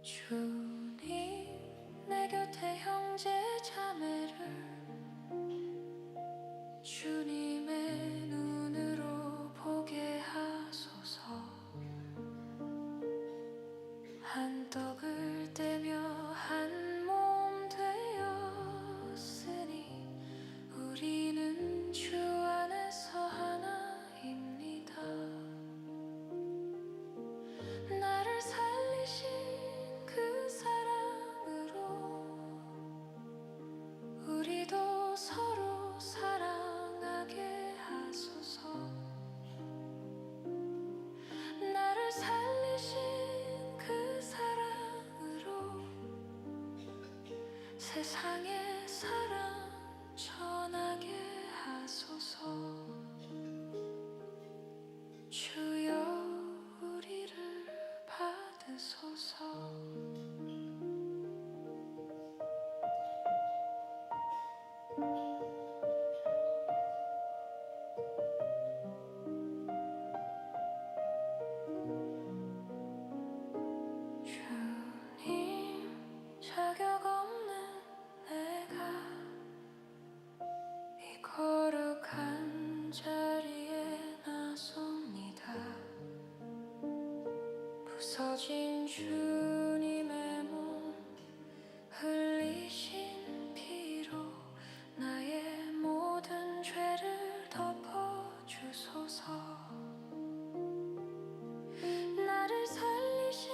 주님, 내 곁에 형제 자매를 주님의 눈으로 보게 하소서. 세상에 사랑 전하게 하소서. 주여 우리를 받으소서. 주님, 자격 없는 내가 이 거룩한 자리에 나섭니다. 부서진 주님의 몸, 흘리신 피로 나의 모든 죄를 덮어주소서. 나를 살리신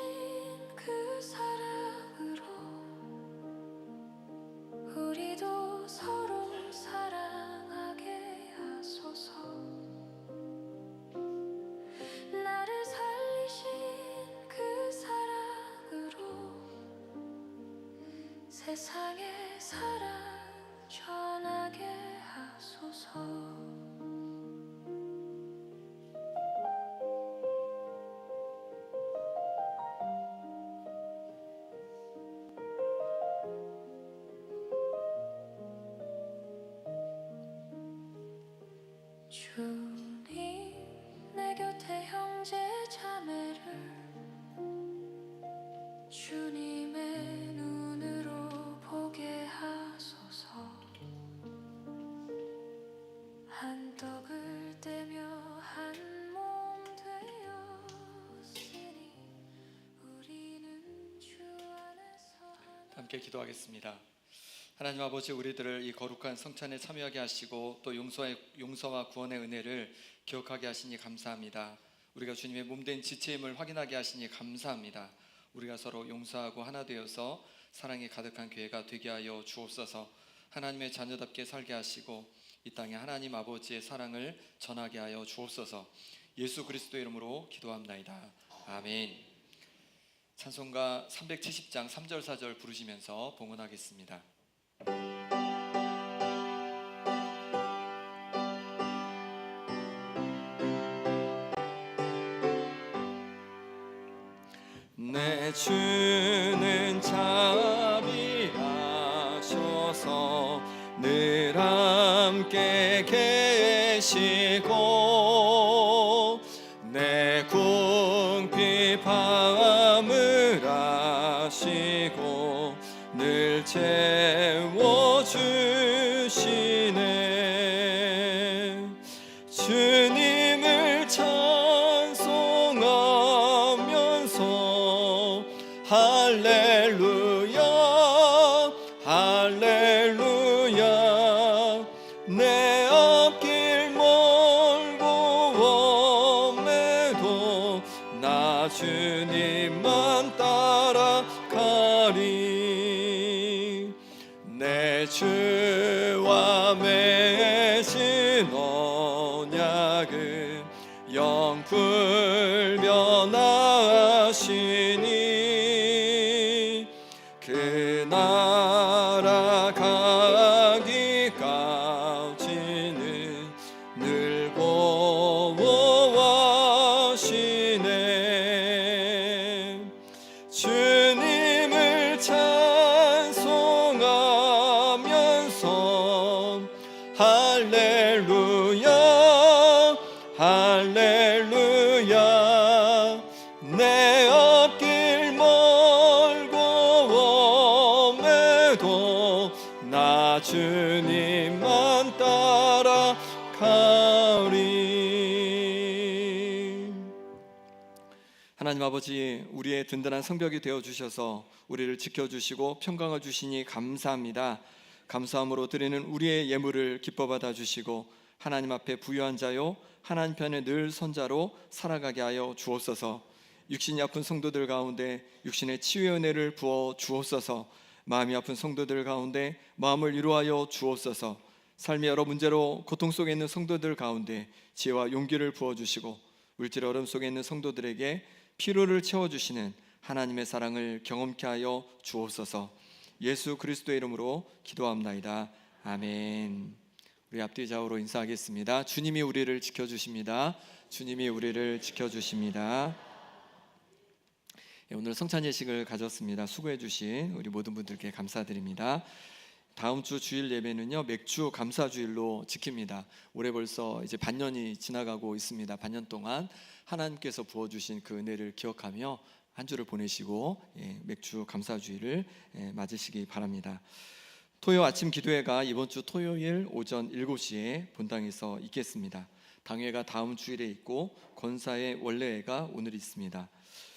그 사랑으로 우리도 서로 사랑하게 하소서. 나를 살리신 그 사랑으로 세상에 사랑 전하게 하소서. 주님, 내 곁에 형제 자매를 주님의 눈으로 보게 하소서. 한 떡을 떼며 한 몸 되었으니 우리는 주 안에서 함께 기도하겠습니다. 하나님 아버지, 우리들을 이 거룩한 성찬에 참여하게 하시고 또 용서와 구원의 은혜를 기억하게 하시니 감사합니다. 우리가 주님의 몸된 지체임을 확인하게 하시니 감사합니다. 우리가 서로 용서하고 하나 되어서 사랑이 가득한 교회가 되게 하여 주옵소서. 하나님의 자녀답게 살게 하시고 이 땅에 하나님 아버지의 사랑을 전하게 하여 주옵소서. 예수 그리스도 이름으로 기도합나이다. 아멘. 찬송가 370장 3절 4절 부르시면서 봉헌하겠습니다. 내 주는 자비하셔서 늘 함께 계시고 내 궁핍함을 아시고 늘 채워주시네. 주님을 찬송하면서 할렐루야 할렐루야. 내 앞길 멀고 험해도 나 주님만 따라가리. 내 주와 맺은 언약은 영불변하시니 그 나라 가기까지는 늘 보호하시네. 주님을 찬송하면서 할렐루야 할렐루야. 내 앞길 멀고 험해도 나 주님만 따라가리. 하나님 아버지, 우리의 든든한 성벽이 되어주셔서 우리를 지켜주시고 평강을 주시니 감사합니다. 감사함으로 드리는 우리의 예물을 기뻐 받아주시고 하나님 앞에 부유한 자요 하나님 편에 늘 선자로 살아가게 하여 주옵소서. 육신이 아픈 성도들 가운데 육신의 치유의 은혜를 부어 주옵소서. 마음이 아픈 성도들 가운데 마음을 위로하여 주옵소서. 삶의 여러 문제로 고통 속에 있는 성도들 가운데 지혜와 용기를 부어주시고 물질 어려움 속에 있는 성도들에게 피로를 채워주시는 하나님의 사랑을 경험케 하여 주옵소서. 예수 그리스도의 이름으로 기도합나이다. 아멘. 우리 앞뒤 좌우로 인사하겠습니다. 주님이 우리를 지켜주십니다. 주님이 우리를 지켜주십니다. 오늘 성찬 예식을 가졌습니다. 수고해 주신 우리 모든 분들께 감사드립니다. 다음 주 주일 예배는요, 맥주 감사주일로 지킵니다. 올해 벌써 이제 반년이 지나가고 있습니다. 반년 동안 하나님께서 부어주신 그 은혜를 기억하며 한 주를 보내시고 맥주 감사주일을 맞으시기 바랍니다. 토요 아침 기도회가 이번 주 토요일 오전 7시에 본당에서 있겠습니다. 당회가 다음 주일에 있고 권사의 원래회가 오늘 있습니다.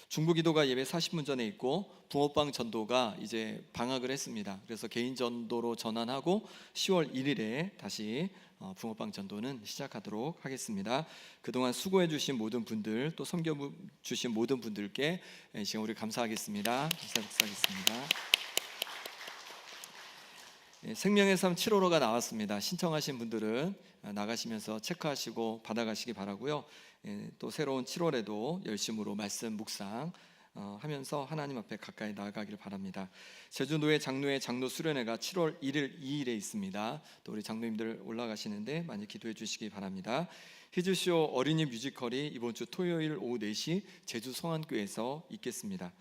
중보기도가 예배 40분 전에 있고 붕어빵 전도가 이제 방학을 했습니다. 그래서 개인 전도로 전환하고 10월 1일에 다시 붕어빵 전도는 시작하도록 하겠습니다. 그동안 수고해 주신 모든 분들, 또 섬겨 주신 모든 분들께 지금 우리 감사하겠습니다. 감사하겠습니다. 생명의 삶 7월호가 나왔습니다. 신청하신 분들은 나가시면서 체크하시고 받아가시기 바라고요. 또 새로운 7월에도 열심으로 말씀 묵상 하면서 하나님 앞에 가까이 나아가길 바랍니다. 제주도의 장로회 장로 수련회가 7월 1일 2일에 있습니다. 또 우리 장로님들 올라가시는데 많이 기도해 주시기 바랍니다. 히즈쇼 어린이 뮤지컬이 이번 주 토요일 오후 4시 제주 성안교에서 있겠습니다.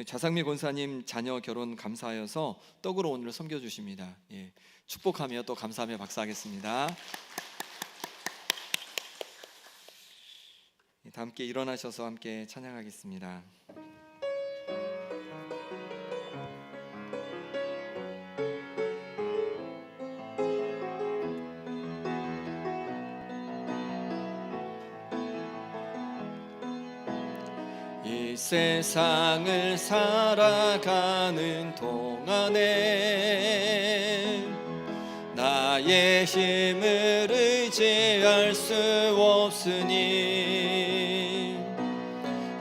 좌상미 권사님 자녀 결혼 감사하여서 떡으로 오늘 섬겨주십니다. 축복하며 또 감사하며 박수하겠습니다. 다 함께 일어나셔서 함께 찬양하겠습니다. 이 세상을 살아가는 동안에 나의 힘을 의지할 수 없으니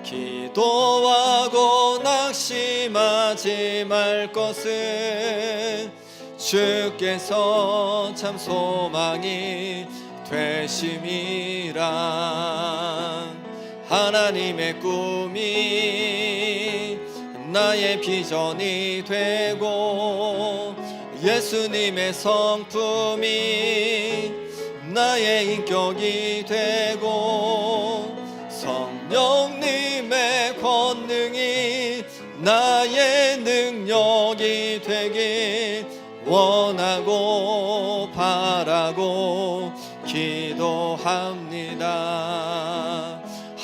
기도하고 낙심하지 말 것은 주께서 참 소망이 되심이라. 하나님의 꿈이 나의 비전이 되고 예수님의 성품이 나의 인격이 되고 성령님의 권능이 나의 능력이 되길 원하고 바라고 기도합니다.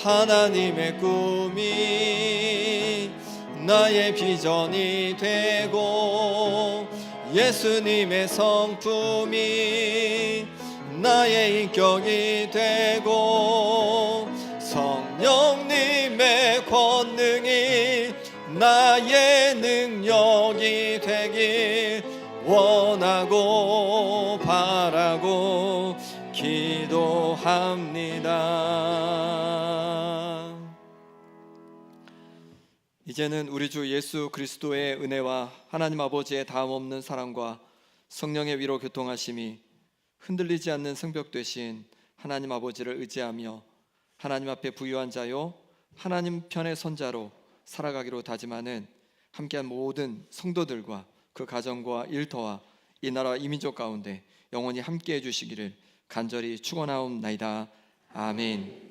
하나님의 꿈이 나의 비전이 되고 예수님의 성품이 나의 인격이 되고 성령님의 권능이 나의 능력이 되길 원하고 바라고 기도합니다. 이제는 우리 주 예수 그리스도의 은혜와 하나님 아버지의 다음없는 사랑과 성령의 위로 교통하심이 흔들리지 않는 성벽 되신 하나님 아버지를 의지하며 하나님 앞에 부유한 자요 하나님 편의 선자로 살아가기로 다짐하는 함께한 모든 성도들과 그 가정과 일터와 이 나라와 이 민족 가운데 영원히 함께해 주시기를 간절히 축원하옵나이다. 아멘.